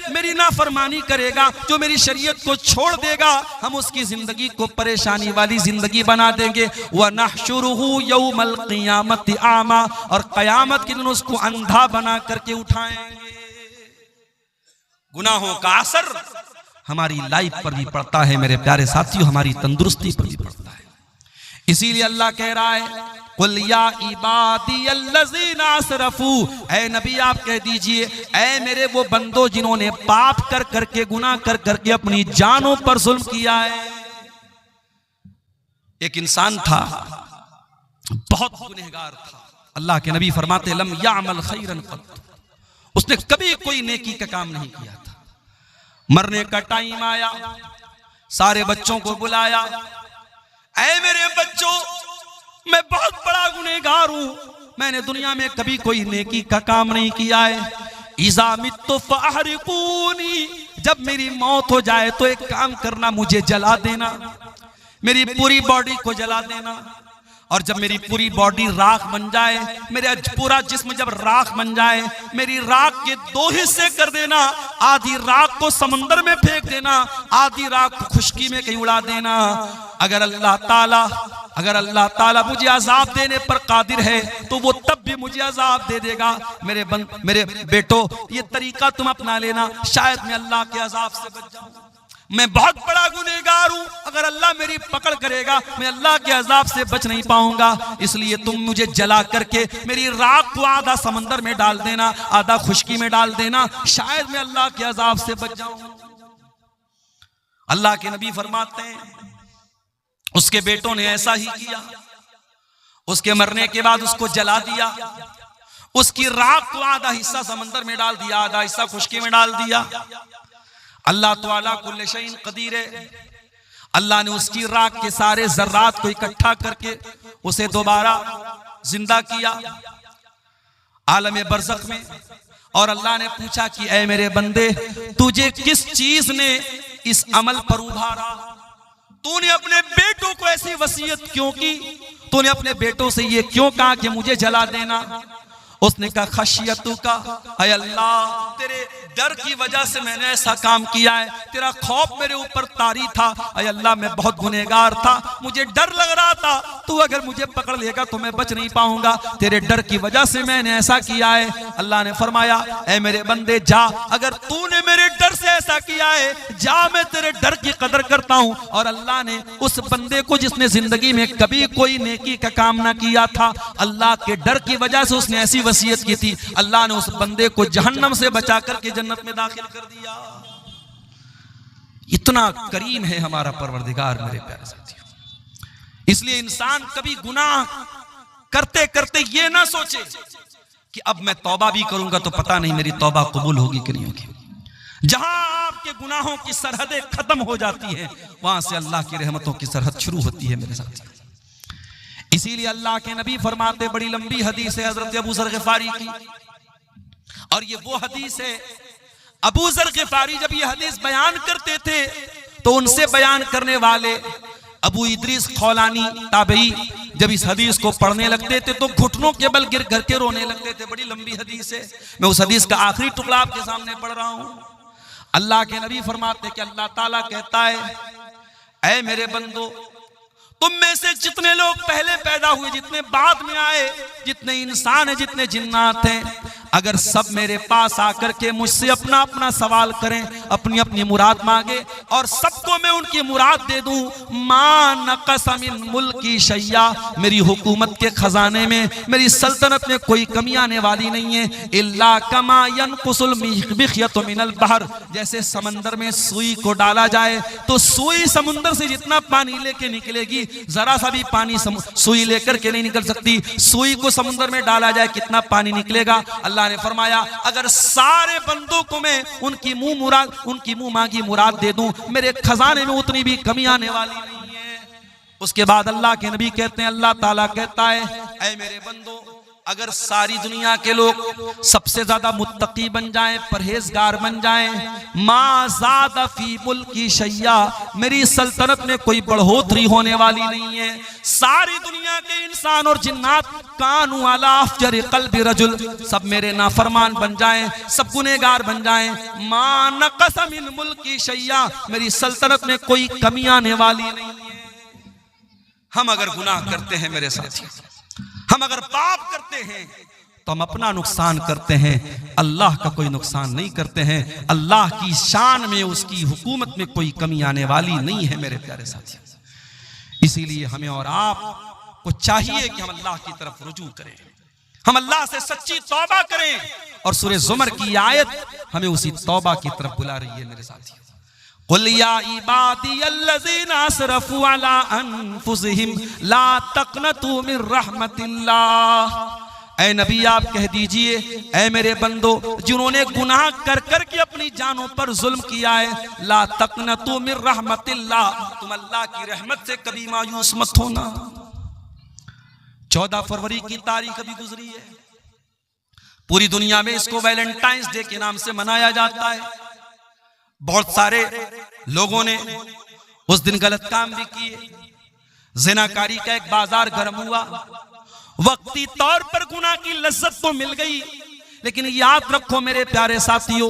मेरी नाफरमानी करेगा, जो मेरी शरीयत को छोड़ देगा, हम उसकी जिंदगी को परेशानी वाली जिंदगी बना देंगे। व नहशुरुहु यौमल क़ियामति आमा, और क़यामत के दिन उसको अंधा बना करके उठाएंगे। गुनाहों का असर हमारी लाइफ पर भी पड़ता है मेरे प्यारे साथियों, हमारी तंदुरुस्ती पर भी पड़ता है। इसीलिए अल्लाह कह रहा है कुल या इबादी अल्लज़ीना असरफू, ऐ नबी आप कह दीजिए ऐ मेरे वो बंदो जिन्होंने पाप कर करके, गुनाह कर करके अपनी जानों पर जुल्म किया है। एक इंसान था बहुत गुनहगार था, अल्लाह के नबी फरमाते लम यामल खैरन क़त्त, उसने कभी कोई नेकी का काम नहीं किया था। मरने का टाइम आया, सारे बच्चों को बुलाया, ऐ मेरे बच्चों मैं बहुत बड़ा गुनहगार हूं, मैंने दुनिया में कभी कोई नेकी का काम नहीं किया है। इज़ा मित्तु फ़अहरिक़ूनी, जब मेरी मौत हो जाए तो एक काम करना, मुझे जला देना, मेरी पूरी बॉडी को जला देना। और जब मेरी पूरी बॉडी राख बन जाए, मेरा पूरा जिस्म जब राख बन जाए, मेरी राख के दो हिस्से कर देना, आधी राख को समंदर में फेंक देना, आधी राख को खुशकी में कहीं उड़ा देना। अगर अल्लाह ताला मुझे अजाब देने पर कादिर है तो वो तब भी मुझे अजाब दे देगा। मेरे बेटो ये तरीका तुम अपना लेना, शायद मैं अल्लाह के अजाब से बच जाऊं। मैं बहुत बड़ा गुनहगार हूं, अगर अल्लाह मेरी पकड़ करेगा मैं अल्लाह के अजाब से बच नहीं पाऊंगा। इसलिए तुम मुझे जला करके मेरी राख को आधा समंदर में डाल देना, आधा खुशकी में डाल देना, शायद मैं अल्लाह के अजाब से बच जाऊं। अल्लाह के नबी फरमाते हैं उसके बेटों ने ऐसा ही किया। उसके मरने के बाद उसको जला दिया, उसकी राख को आधा हिस्सा समंदर में डाल दिया, आधा हिस्सा खुशकी में डाल दिया। अल्लाह तो अला कुल्ले शैइन कदीर है। अल्लाह ने उसकी राख के सारे जर्रात को इकट्ठा करके उसे दोबारा जिंदा किया आलम बरज़ख में। और अल्लाह ने पूछा कि ऐ मेरे बंदे, तुझे किस चीज ने इस अमल पर उभारा? तूने अपने बेटों को ऐसी वसीयत क्यों की? तूने अपने बेटों से ये क्यों कहा कि मुझे जला देना? उसने कहा खशियतु का, ऐ अल्लाह तेरे डर की वजह से मैंने ऐसा काम किया है, तेरा खौफ मेरे ऊपर तारी था। ऐ अल्लाह मैं बहुत गुनहगार था, मुझे डर लग रहा था तू अगर मुझे पकड़ लेगा तो मैं बच नहीं पाऊंगा, तेरे डर की वजह से मैंने ऐसा किया है। अल्लाह ने फरमाया ऐ मेरे बंदे जा, अगर तूने मेरे डर से ऐसा किया है जा, मैं तेरे डर की कदर करता हूं। और अल्लाह ने उस बंदे को जिसने जिंदगी में कभी कोई नेकी का काम ना किया था, अल्लाह के डर की वजह से उसने ऐसी वसीयत की थी, अल्लाह ने उस बंदे को जहन्नम से बचा करके जन्नत में दाखिल कर दिया। इतना करीम है हमारा परवरदिगार मेरे प्यारे साथियों। इसलिए इंसान कभी गुनाह करते करते ये ना सोचे कि अब मैं तौबा भी करूंगा तो पता नहीं मेरी तौबा कबूल होगी कि नहीं होगी। जहां आपके गुनाहों की सरहदें खत्म हो जाती हैं, वहां से अल्लाह की रहमतों की सरहद शुरू होती है मेरे साथियों। इसीलिए अल्लाह के नबी फरमाते, बड़ी लंबी हदीस है हजरत अबू जर गिफारी की, और ये वो हदीस है, अबू जर गिफारी जब ये हदीस बयान करते थे तो उनसे बयान करने वाले अबू इदरीस खौलानी ताबई जब इस हदीस को पढ़ने लगते थे तो घुटनों के बल गिर कर के रोने लगते थे। बड़ी लंबी हदीस है, मैं उस हदीस का आखिरी टुकड़ा आपके सामने पढ़ रहा हूं। अल्लाह के नबी फरमाते कि अल्लाह ताला कहता है, ऐ मेरे बंदो, तुम में से जितने लोग पहले पैदा हुए, जितने बाद में आए, जितने इंसान हैं, जितने जिन्नात हैं, अगर सब मेरे पास आकर के मुझसे अपना अपना सवाल करें, अपनी अपनी मुराद मांगे और सबको मैं उनकी मुराद दे दूं, मा नक़स मिन मुल्की शैया, मेरी हुकूमत के खजाने में, मेरी सल्तनत में कोई कमी आने वाली नहीं है। इल्ला कमा यनकुसुल मिख्यतु मिनल बहर, जैसे समंदर में सुई को डाला जाए तो सुई समुंदर से जितना पानी लेके निकलेगी, जरा सा भी पानी सुई लेकर के नहीं निकल सकती। सुई को समुद्र में डाला जाए कितना पानी निकलेगा? अल्लाह ने फरमाया अगर सारे बंदों को मैं उनकी मुंह मांगी मुराद दे दूं, मेरे खजाने में उतनी भी कमी आने वाली नहीं है। उसके बाद अल्लाह के नबी कहते हैं, अल्लाह ताला कहता है, ऐ मेरे बंदो, अगर सारी दुनिया के लोग सबसे ज्यादा मुत्तकी बन जाएं, परहेजगार बन जाएं, मा ज़ादा फी मुल्की शैया, मेरी सल्तनत में कोई बढ़ोतरी होने वाली नहीं है। सारी दुनिया के इंसान और जिन्नात कानू अला अफजर क़ल्बि रजुल, सब मेरे नाफरमान बन जाएं, सब गुनहगार बन जाएं, मा नक़स मिन मुल्की शैया, मेरी सल्तनत में कोई कमी आने वाली नहीं है। हम अगर गुनाह करते हैं मेरे साथियों, हम अगर पाप करते हैं तो हम अपना नुकसान करते हैं, अल्लाह का कोई नुकसान नहीं करते हैं। अल्लाह की शान में, उसकी हुकूमत में कोई कमी आने वाली नहीं है मेरे प्यारे साथियों। इसीलिए हमें और आप को चाहिए कि हम अल्लाह की तरफ रुजू करें, हम अल्लाह से सच्ची तौबा करें, और सूरह ज़ुमर की आयत हमें उसी तौबा की तरफ बुला रही है मेरे साथियों। कुल या इबादियल्लज़ीना असरफू अला अनफुसिहिम ला तक़नतू मिन रहमतिल्लाह, ऐ नबी आप कह दीजिए, ऐ मेरे बंदो जिन्होंने गुनाह कर कर के अपनी जानों पर जुल्म किया है, ला तक़नतू मिन रहमतिल्लाह, तुम अल्लाह की रहमत से कभी मायूस मत होना। 14 फरवरी की तारीख अभी गुजरी है, पूरी दुनिया में इसको वैलेंटाइंस डे के नाम से मनाया जाता है। बहुत सारे लोगों ने उस दिन गलत काम भी किए, ज़िनाकारी का एक बाजार गर्म हुआ, वक्ती तौर पर गुनाह की लज्जत तो मिल गई, लेकिन याद रखो मेरे प्यारे साथियों,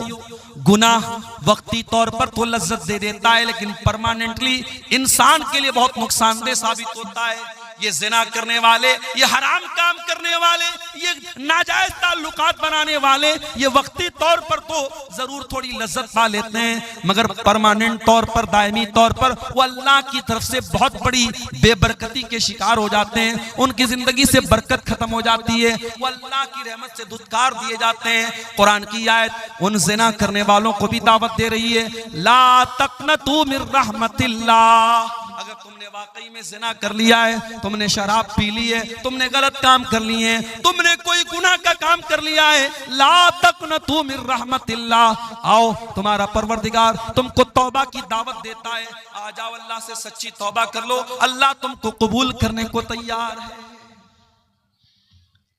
गुनाह वक्ती तौर पर तो लज्जत दे देता है, लेकिन परमानेंटली इंसान के लिए बहुत नुकसानदेह साबित होता है। ये जिना करने वाले, ये हराम काम करने वाले, ये नाजायज ताल्लुकात बनाने वाले, ये वक्ती तौर पर तो जरूर थोड़ी लज्जत पा लेते हैं, मगर परमानेंट तौर पर, दायमी तौर पर वो अल्लाह की तरफ से बहुत बड़ी बेबरकती के शिकार हो जाते हैं। उनकी जिंदगी से बरकत खत्म हो जाती है, वो अल्लाह की रहमत से धुतकार दिए जाते हैं। कुरान की आयत उन जिना करने वालों को भी दावत दे रही है, ला तक़नतू मिन रहमतिल्लाह, अगर तुमने वाकई में जिना कर लिया है, तुमने शराब पी ली है, तुमने गलत काम कर लिए हैं, तुमने कोई गुनाह का काम कर लिया है, ला तक़नतू मिन रहमतिल्लाह, आओ तुम्हारा परवरदिगार तुमको तौबा की दावत देता है, आ जाओ अल्लाह से सच्ची तौबा कर लो, अल्लाह तुमको कबूल करने को तैयार है।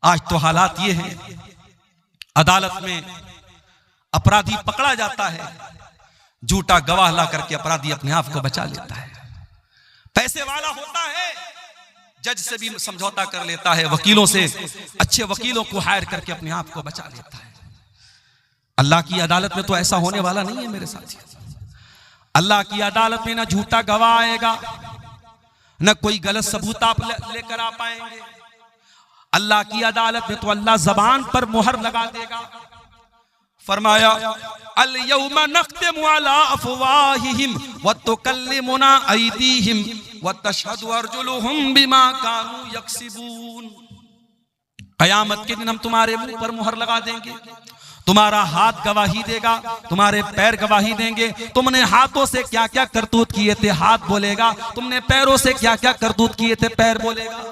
आज तो हालात ये हैं, अदालत में अपराधी पकड़ा जाता है, झूठा गवाह ला करके अपराधी अपने आप को बचा लेता है। पैसे वाला होता है, जज से भी समझौता कर लेता है, वकीलों से, अच्छे वकीलों को हायर करके अपने आप को बचा लेता है। अल्लाह की अदालत में तो ऐसा होने वाला नहीं है मेरे साथी। अल्लाह की अदालत में ना झूठा गवाह आएगा, न कोई गलत सबूत आप लेकर आ पाएंगे। अल्लाह की अदालत में तो अल्लाह जबान पर मुहर लगा देगा। फरमाया अल यौमा नख्तिमु अला अफवाहिहिम व तुकल्लिमुना अयदीहिम व तशहदु अर्जुलुहुम बिमा कानू यक्सिबून। कयामत के दिन हम तुम्हारे मुंह पर मुहर लगा देंगे, तुम्हारा हाथ गवाही देगा, तुम्हारे पैर गवाही देंगे। तुमने हाथों से क्या क्या करतूत किए थे, हाथ बोलेगा, तुमने पैरों से क्या क्या करतूत किए थे, पैर बोलेगा।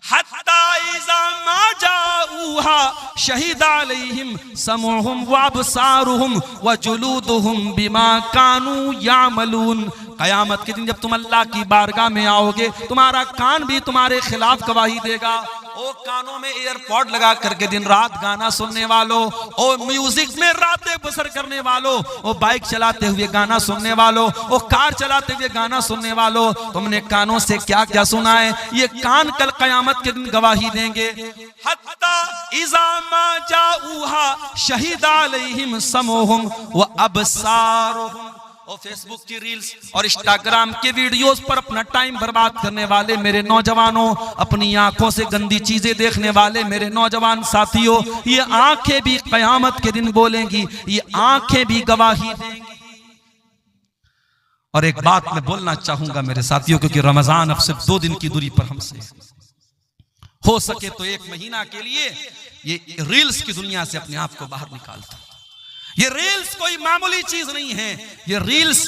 हत्ता इज़ा मा जाऊहा शहीदा अलैहिम समउहुम व अबसारुहुम व जुलूदुहुम बिमा कानू यामलून। कयामत के दिन जब तुम अल्लाह की बारगाह में आओगे, तुम्हारा कान भी तुम्हारे खिलाफ गवाही देगा। ओ कानों में एयरपॉड लगा करके दिन रात गाना सुनने वालों, ओ म्यूजिक में रातें बसर करने वालों, ओ बाइक चलाते हुए गाना सुनने वालों, ओ कार चलाते हुए गाना सुनने वालों, तुमने कानों से क्या क्या सुना है, ये कान कल कयामत के दिन गवाही देंगे। हत्ता इज़ा मा जाऊहा शहीदा अलैहिम समउहुम व अबसारुहुम। और फेसबुक की रील्स और इंस्टाग्राम के वीडियोस पर अपना टाइम बर्बाद करने वाले मेरे नौजवानों, अपनी आंखों से गंदी चीजें देखने वाले मेरे नौजवान साथियों, ये आंखें भी कयामत के दिन बोलेंगी, ये आंखें भी गवाही देंगी। और एक बात मैं बोलना चाहूंगा मेरे साथियों, क्योंकि रमजान अब सिर्फ 2 दिन की दूरी पर हमसे, हो सके तो 1 महीना के लिए ये रील्स की दुनिया से अपने आप को बाहर निकाल दो। ये रील्स कोई मामूली चीज नहीं है, ये रील्स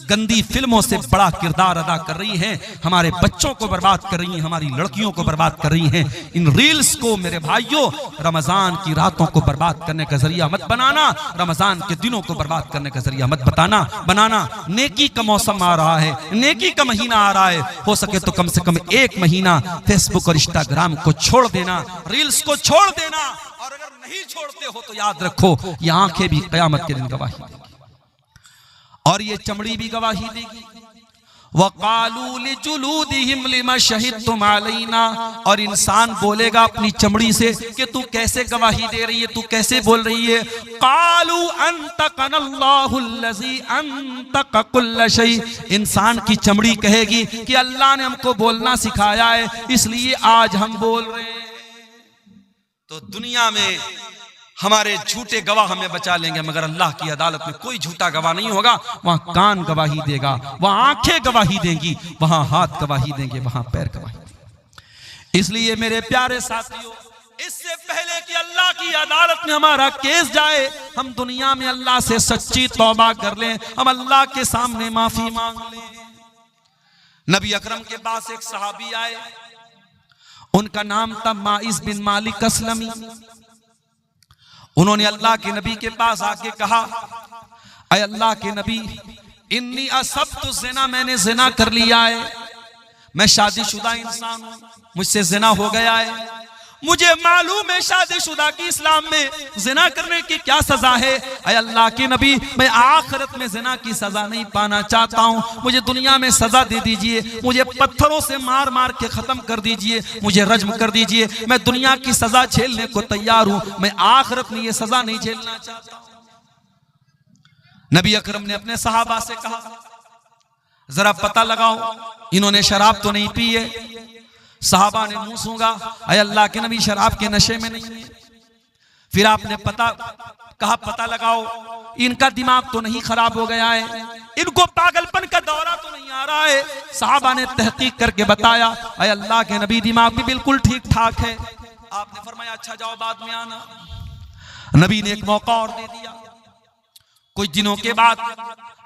गंदी फिल्मों से बड़ा किरदार अदा कर रही है, हमारे बच्चों को बर्बाद कर रही हैं, हमारी लड़कियों को बर्बाद कर रही हैं। इन रील्स को मेरे भाइयों रमजान की रातों को बर्बाद करने का जरिया मत बनाना, रमजान के दिनों को बर्बाद करने का जरिया मत बनाना। नेकी का मौसम आ रहा है, नेकी का महीना आ रहा है, हो सके तो कम से कम 1 महीना फेसबुक और इंस्टाग्राम को छोड़ देना, रील्स को छोड़ देना। और अगर नहीं छोड़ते हो तो याद रखो, ये आंखें भी कयामत के दिन गवाही देगी और ये चमड़ी भी गवाही देगी। वक़ालू लिजुलूदिहिम लिमा शहिदतुम अलैना। और इंसान बोलेगा अपनी चमड़ी से कि तू कैसे गवाही दे रही है, तू कैसे बोल रही है। क़ालू अंतक़नल्लाहुल्लज़ी अंतक़ कुल्ल शै। इंसान की चमड़ी कहेगी कि अल्लाह ने हमको बोलना सिखाया है, इसलिए आज हम बोल रहे हैं। तो दुनिया में हमारे झूठे गवाह हमें बचा लेंगे, मगर अल्लाह की अदालत में कोई झूठा गवाह नहीं होगा। वहां कान गवाही देगा, वहां आंखें गवाही देंगी, वहां हाथ गवाही देंगे, वहां पैर गवाही देंगे। इसलिए मेरे प्यारे साथियों, इससे पहले कि अल्लाह की अदालत में हमारा केस जाए, हम दुनिया में अल्लाह से सच्ची तौबा कर लें, हम अल्लाह के सामने माफी मांग लें। नबी अकरम के पास एक सहाबी आए, उनका नाम था माइस बिन मालिक अस्लमी। उन्होंने अल्लाह के नबी के पास आके कहा, अय अल्लाह के नबी, इन्नी असब्तु ज़िना, मैंने ज़िना कर लिया है, मैं शादीशुदा इंसान हूं, मुझसे ज़िना हो गया है, मुझे मालूम है शादीशुदा की इस्लाम में ज़िना करने की क्या सजा है। अय अल्लाह के नबी, मैं आखिरत में ज़िना की सजा नहीं पाना चाहता हूँ, मुझे दुनिया में सजा दे दीजिए, मुझे पत्थरों से मार मार के खत्म कर दीजिए, मुझे रज्म कर दीजिए, मैं दुनिया की सजा झेलने को तैयार हूँ, मैं आखिरत में ये सजा नहीं झेलना चाहता हूँ। नबी अकरम ने अपने सहाबा से कहा, जरा पता लगाओ इन्होंने शराब तो नहीं पी है। सहाबा ने मुंह सूंघा, अय अल्लाह के नबी शराब के नशे में नहीं है। फिर आपने पता लगाओ इनका दिमाग तो नहीं खराब हो गया है, इनको पागलपन का दौरा तो नहीं आ रहा है। सहाबा ने तहकीक करके बताया, अय अल्लाह के नबी दिमाग भी बिल्कुल ठीक ठाक है। आपने फरमाया अच्छा जाओ बाद में आना। नबी ने एक मौका और दे दिया। कुछ दिनों के बाद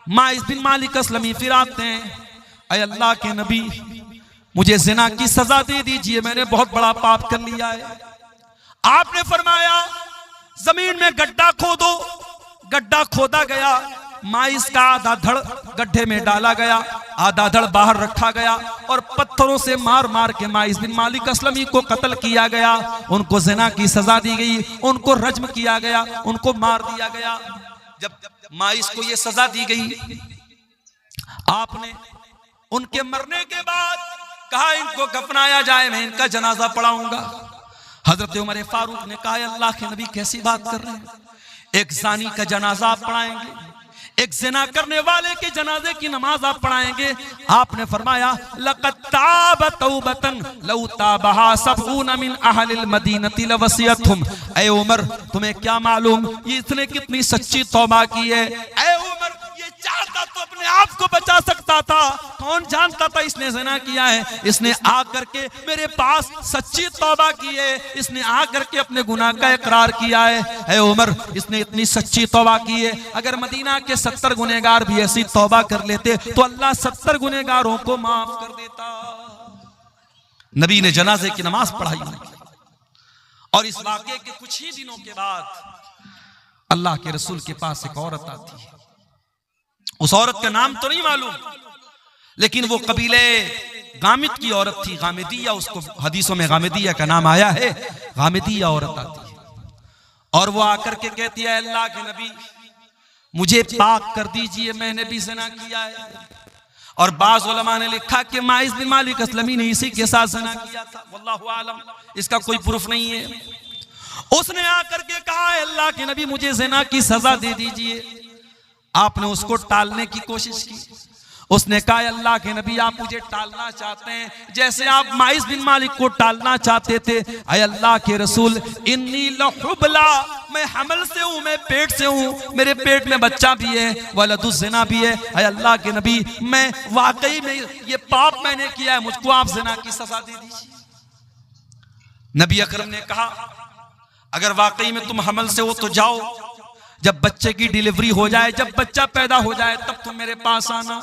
माइस बिन मालिक अस्लमी फिर आते हैं, ऐ अल्लाह के नबी मुझे जिना की सजा दे दीजिए, मैंने बहुत बड़ा पाप कर लिया है। आपने फरमाया जमीन में गड्ढा खोदो। गड्ढा खोदा गया, माइस का आधा धड़ गड्ढे में डाला गया, आधा धड़ बाहर रखा गया और पत्थरों से मार मार के माइस बिन मालिक असलमी को कत्ल किया गया। उनको जिना की सजा दी गई, उनको रज्म किया गया, उनको मार दिया गया। जब माइस को यह सजा दी गई, आपने उनके मरने के बाद कहा इनको कफनाया जाए, मैं इनका जनाजा पढ़ाऊंगा। हजरत उमर फारूक ने कहा अल्लाह के नबी कैसी बात कर रहे हैं, एक जानी का जनाजा आप पढ़ाएंगे, एक ज़िना करने वाले के जनाजे की नमाज आप पढ़ाएंगे। आपने फरमाया लक़द ताब तौबतन लौ ताबहा सबऊन मिन अहलिल मदीनति लवसियतहुम। ऐ उमर तुम्हें क्या मालूम ये इसने कितनी सच्ची तौबा की है। ऐ उमर ये चाहता तो अपने आप को बचा सकता था, कौन जानता था इसने ज़िना किया है। इसने आकर के मेरे पास सच्ची तौबा की है, इसने आकर के अपने गुनाह का इकरार किया है। ऐ उमर इसने इतनी सच्ची तौबा की है, अगर मदीना के 70 गुनहगार भी ऐसी तौबा कर लेते तो अल्लाह 70 गुनहगारों को माफ कर देता। नबी ने जनाजे की नमाज पढ़ाई और इस वाक़े के कुछ ही दिनों के बाद अल्लाह के रसूल के पास एक औरत आती है। उस औरत का नाम तो नहीं मालूम, लेकिन वो कबीले गामिद की औरत थी, गामिदिया, उसको हदीसों में गामिदिया का नाम आया है। गामिदिया औरत आती है और वो आकर के कहती है अल्लाह के नबी मुझे पाक कर दीजिए, मैंने भी ज़िना किया है। और बाज़ उलमा ने लिखा कि माइस बिन मालिक असलमी ने इसी के साथ ज़िना किया था, वल्लाहु आलम, इसका कोई प्रूफ नहीं है। उसने आकर के कहा अल्लाह के नबी मुझे ज़िना की सजा दे दीजिए। आपने उसको टालने की कोशिश की। उसने कहा अल्लाह के नबी आप मुझे टालना चाहते हैं जैसे आप माइस बिन मालिक को टालना चाहते थे। ऐ अल्लाह के रसूल इन्नी लहुबला, मैं हमल से हूँ, मैं पेट से हूँ, मेरे पेट में बच्चा भी है, वलदुज़ ज़िना भी है। ऐ अल्लाह के नबी मैं वाकई में ये पाप मैंने किया है, मुझको आप ज़िना की सजा दे दीजिए। नबी अकरम ने कहा अगर वाकई में तुम हमल से हो तो जाओ, जब बच्चे की डिलीवरी हो जाए, जब बच्चा पैदा हो जाए तब तुम मेरे पास आना।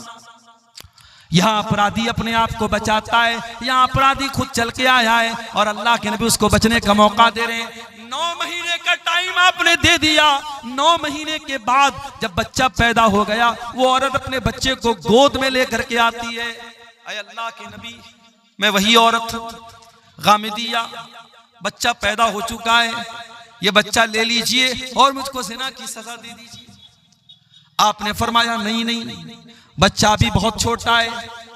यहाँ अपराधी अपने आप को बचाता है, यहाँ अपराधी खुद चल के आया है और अल्लाह के नबी उसको बचने का मौका दे रहे हैं। 9 महीने का टाइम आपने दे दिया। 9 महीने के बाद जब बच्चा पैदा हो गया, वो औरत अपने बच्चे को गोद में लेकर के आती है। ऐ अल्लाह के नबी मैं वही औरत गामिदिया, बच्चा पैदा हो चुका है, ये बच्चा ले लीजिए और मुझको ज़िना की सजा दे दीजिए। आपने फरमाया नहीं नहीं, बच्चा अभी बहुत छोटा है,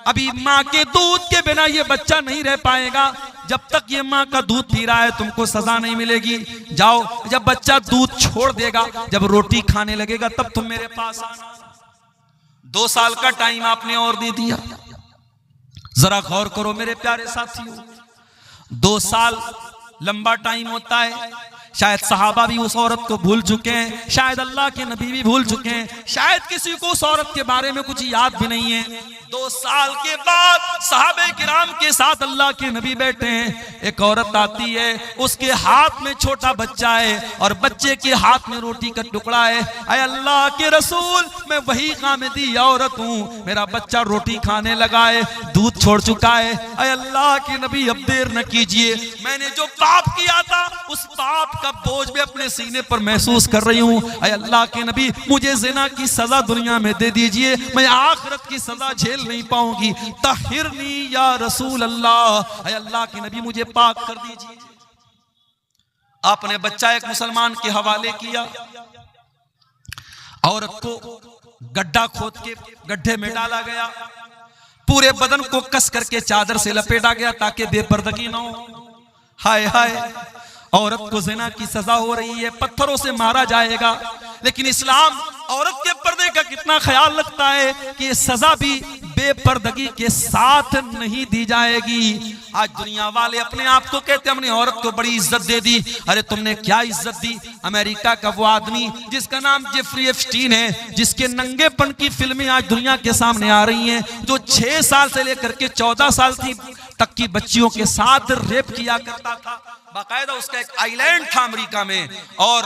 अभी माँ के दूध के बिना ये बच्चा नहीं रह पाएगा। जब तक ये माँ का दूध पी रहा है तुमको सजा नहीं मिलेगी। जाओ, जब बच्चा दूध छोड़ देगा, जब रोटी खाने लगेगा तब तुम मेरे पास आना। 2 साल का टाइम आपने और दे दिया। जरा गौर करो मेरे प्यारे साथियों, 2 साल लंबा टाइम होता है। शायद सहाबा भी उस औरत को भूल चुके हैं, शायद अल्लाह के नबी भी भूल चुके हैं, शायद किसी को उस औरत के बारे में कुछ याद भी नहीं है। 2 साल के बाद सहाबे किराम के साथ अल्लाह के नबी बैठे हैं। एक औरत आती है, उसके हाथ में छोटा बच्चा है और बच्चे के हाथ में रोटी का टुकड़ा है। ऐ अल्लाह के रसूल मैं वही गामिदी औरत हूँ, मेरा बच्चा रोटी खाने लगा है, दूध छोड़ चुका है। ऐ अल्लाह के नबी अब देर न कीजिए, मैंने जो पाप किया था उस पाप का बोझ भी अपने सीने पर महसूस कर रही हूँ। ऐ अल्लाह के नबी मुझे ज़िना की सजा दुनिया में दे दीजिए, मैं आखिरत की सजा झेल नहीं पाऊंगी। तहिरनी या रसूल अल्लाह, ऐ अल्लाह के नबी मुझे पाक कर दीजिए। आपने बच्चा एक मुसलमान के हवाले किया। औरत को गड्ढा खोद के गड्ढे में डाला गया, पूरे बदन को कस करके चादर से लपेटा गया ताकि बेपर्दगी ना हो। हाय हाय, औरत को ज़िना की सजा हो रही है, पत्थरों से मारा जाएगा, लेकिन इस्लाम औरत के पर्दे का कितना ख्याल रखता है कि ये सजा भी बेपर्दगी के साथ नहीं दी जाएगी। आज दुनिया वाले अपने आप को कहते हमने औरत को बड़ी इज्जत दे दी। अरे तुमने क्या इज्जत दी? अमेरिका का वो आदमी जिसका नाम जेफरी एप्स्टीन है, जिसके नंगेपन की फिल्में आज दुनिया के सामने आ रही हैं, जो 6 साल से लेकर के 14 साल तक की बच्चियों के साथ रेप किया करता था। बाकायदा उसका एक आइलैंड था अमेरिका में और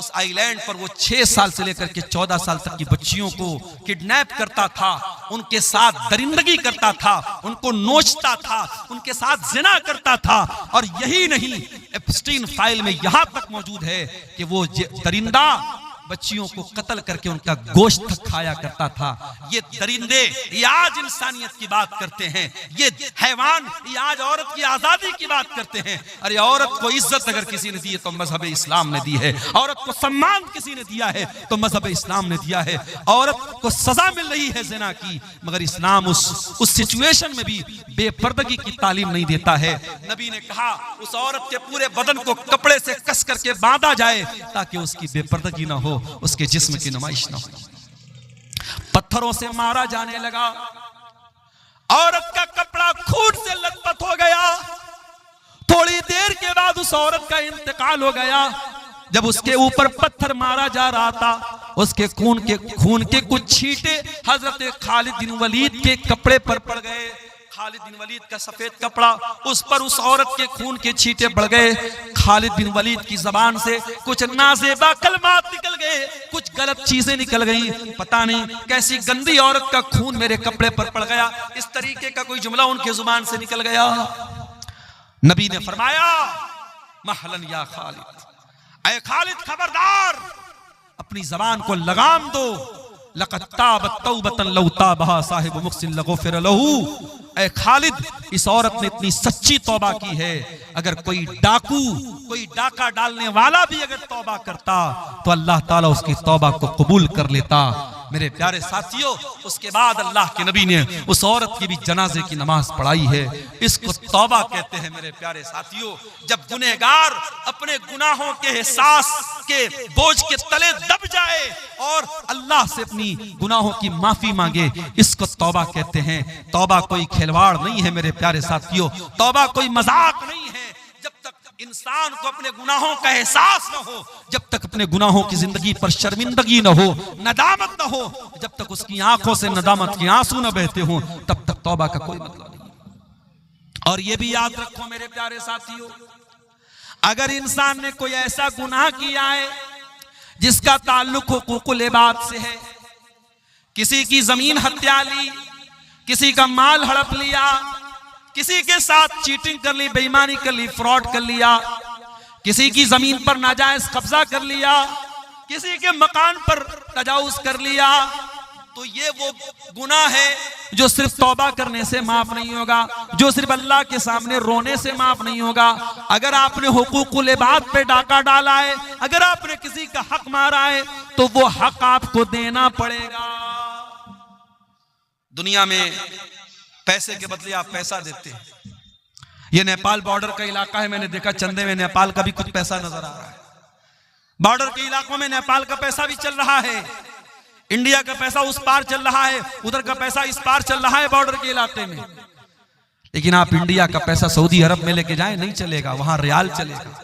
उस आइलैंड पर वो 6 साल से लेकर के 14 साल तक की बच्चियों को किडनैप करता था, उनके साथ दरिंदगी करता था, उनको नोचता था, उनके साथ जिना करता था। और यही नहीं, एप्स्टीन फाइल में यहां तक मौजूद है कि वो दरिंदा बच्चियों को कत्ल करके उनका गोश्त खाया करता था। ये दरिंदे ये आज इंसानियत की बात करते हैं, ये हैवान ये आज औरत की आजादी की बात करते हैं। अरे औरत को इज्जत अगर किसी ने दी है तो मजहब इस्लाम ने दी है, औरत को सम्मान किसी ने दिया है तो मजहब इस्लाम ने दिया है। औरत को सजा मिल रही है ज़िना की, मगर इस्लाम उस सिचुएशन में भी बेपर्दगी की तालीम नहीं देता है। नबी ने कहा उस औरत के पूरे बदन को कपड़े से कस करके बांधा जाए ताकि उसकी बेपर्दगी ना हो, उसके जिस्म की नुमाइश ना हो। पत्थरों से मारा जाने लगा, औरत का कपड़ा खून से लथपथ हो गया। थोड़ी देर के बाद उस औरत का इंतकाल हो गया। जब उसके ऊपर पत्थर मारा जा रहा था, उसके खून के कुछ छींटे हजरत खालिद बिन वलीद के कपड़े पर पड़ गए। खालिद बिन वलीद का सफेद कपड़ा, उस पर उस औरत के खून के छींटे पड़ गए। खालिद बिन वलीद की जबान से कुछ नाज़ेबा कलमात निकल गए, कुछ गलत चीजें निकल गई। पता नहीं कैसी गंदी औरत का खून मेरे कपड़े पर पड़ गया, इस तरीके का कोई जुमला उनके जुबान से निकल गया। नबी ने फरमाया महलन या खालिद, ऐ खालिद खबरदार, अपनी जबान को लगाम दो। लक़द ताबत तौबतन लौ ताबहा साहिब मुहसिन लगफिर लहू। ऐ खालिद, इस औरत ने इतनी सच्ची तौबा की है, अगर कोई डाकू कोई डाका डालने वाला भी अगर तौबा करता तो अल्लाह ताला उसकी तौबा को कबूल कर लेता। मेरे प्यारे साथियों, उसके बाद अल्लाह के नबी ने उस औरत की भी जनाजे की नमाज पढ़ाई है। इसको तौबा कहते हैं। मेरे प्यारे साथियों, जब गुनहगार अपने गुनाहों के एहसास के बोझ के तले दब जाए और अल्लाह से अपनी गुनाहों की माफी मांगे, इसको तौबा कहते हैं। तौबा कोई खिलवाड़ नहीं है मेरे प्यारे साथियों, तौबा कोई मजाक नहीं है। जब तक इंसान को अपने गुनाहों का एहसास न हो, जब तक अपने गुनाहों की जिंदगी पर शर्मिंदगी न हो, नदामत न हो, जब तक उसकी आंखों से नदामत के आंसू न बहते हों, तब तक तौबा का कोई मतलब नहीं। और ये भी याद रखो मेरे प्यारे साथियों, अगर इंसान ने कोई ऐसा गुनाह किया है जिसका ताल्लुक हुकूकुल इबाद से है, किसी की जमीन हत्या ली, किसी का माल हड़प लिया, किसी के साथ चीटिंग कर ली, बेईमानी कर ली, फ्रॉड कर लिया, किसी की जमीन पर नाजायज कब्जा कर लिया, किसी के मकान पर तजावुज कर लिया, तो ये वो गुनाह है जो सिर्फ तौबा करने से माफ नहीं होगा, जो सिर्फ अल्लाह के सामने रोने से माफ नहीं होगा। अगर आपने हुकूकुल इबाद पे डाका डाला है, अगर आपने किसी का हक मारा है, तो वो हक आपको देना पड़ेगा। दुनिया में पैसे के बदले आप पैसा देते हैं। ये नेपाल बॉर्डर का इलाका है, मैंने देखा चंदे में नेपाल का भी कुछ पैसा नजर आ रहा है। बॉर्डर के इलाकों में नेपाल का पैसा भी चल रहा है, इंडिया का पैसा उस पार चल रहा है, उधर का पैसा इस पार चल रहा है बॉर्डर के इलाके में। लेकिन आप इंडिया का पैसा सऊदी अरब में लेके जाएं, नहीं चलेगा, वहां रियाल चलेगा।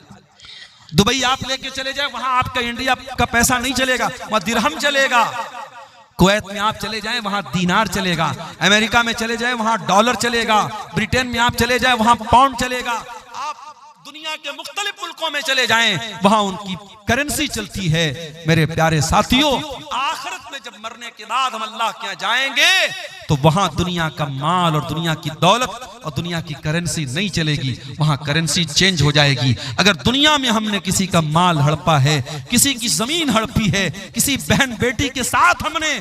दुबई आप लेके चले जाए, वहां आपका इंडिया का पैसा नहीं चलेगा, वहां दिरहम चलेगा। कुवैत में आप चले जाएं, वहां दीनार चलेगा। अमेरिका में चले जाएं, वहां डॉलर चलेगा। ब्रिटेन में आप चले जाएं, वहां पाउंड चलेगा। आप दुनिया के मुख्तलिफ मुल्कों में चले जाएं, वहां उनकी करेंसी चलती है। मेरे प्यारे साथियों, आखिरत में जब मरने के बाद हम अल्लाह के यहाँ जाएंगे तो वहां दुनिया का माल और दुनिया की दौलत और दुनिया की करेंसी नहीं चलेगी, वहां करेंसी चेंज हो जाएगी। अगर दुनिया में हमने किसी का माल हड़पा है, किसी की जमीन हड़पी है, किसी बहन बेटी के साथ हमने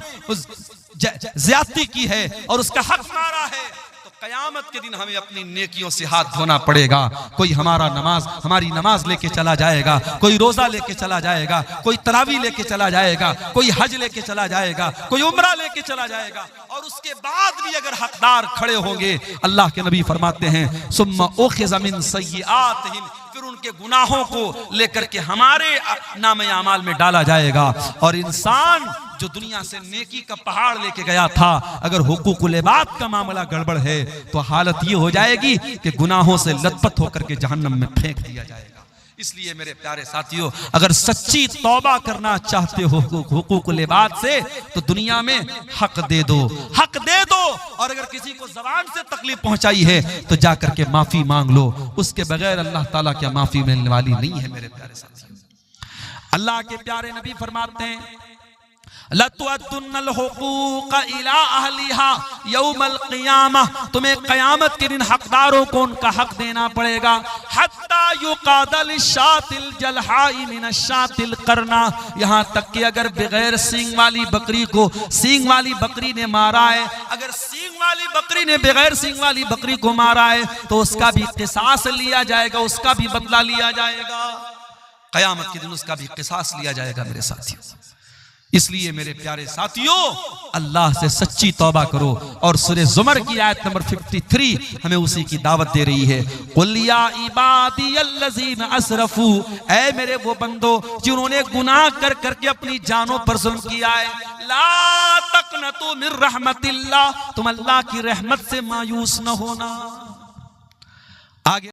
ज्यादती की है और उसका हक मारा है, तो कयामत के दिन हमें अपनी नेकियों से हाथ धोना पड़ेगा। कोई हमारी नमाज लेके चला जाएगा, कोई रोजा लेके चला जाएगा, कोई तरावी लेके चला जाएगा, कोई हज लेके चला जाएगा, कोई उम्रा लेके चला जाएगा, और उसके बाद भी अगर हकदार खड़े होंगे, अल्लाह के नबी फरमाते हैं सुम्मा उखिज़ मिन सय्यिआतिहिम, फिर उनके गुनाहों को लेकर के हमारे नामे आमाल में डाला जाएगा। और इंसान जो दुनिया से नेकी का पहाड़ लेके गया था, अगर हुकूकुल इबाद का मामला गड़बड़ है तो हालत ये हो जाएगी कि गुनाहों से लथपथ होकर के जहन्नम में फेंक दिया जाएगा। इसलिए मेरे प्यारे साथियों, अगर सच्ची तौबा करना चाहते हो हुकूकुल इबाद से, तो दुनिया में हक दे दो, हक दे दो। और अगर किसी को ज़बान से तकलीफ पहुंचाई है तो जाकर के माफी मांग लो, उसके बगैर अल्लाह ताला क्या माफी मिलने वाली नहीं है। मेरे प्यारे साथियों, अल्लाह के प्यारे नबी फरमाते हैं लतुअद्दुन्नल हुकूक इला अहलिहा यौमल क़ियामह, तुम्हें क़यामत के दिन हकदारों को उनका हक देना पड़ेगा। हत्ता युक़ादल शातिल जलहाई मिनश्शातिल करना, यहाँ तक कि अगर बगैर सींग वाली बकरी को सींग वाली बकरी ने मारा है, अगर सींग वाली बकरी ने बगैर सींग वाली बकरी को मारा है तो उसका भी क़िसास लिया जाएगा, उसका भी बदला लिया जाएगा। क़यामत के दिन उसका भी क़िसास लिया जाएगा मेरे साथियों। इसलिए मेरे प्यारे साथियों, अल्लाह से सच्ची तौबा करो। और सूरह ज़ुमर की आयत नंबर 53 हमें उसी की दावत दे रही है। कुल या इबादियल्लज़ीना असरफू, ऐ मेरे वो बंदो जिन्होंने गुनाह कर करके अपनी जानों पर जुल्म किया है, ला तक़नतू मिन रहमतिल्लाह, तुम अल्लाह की रहमत से मायूस न होना।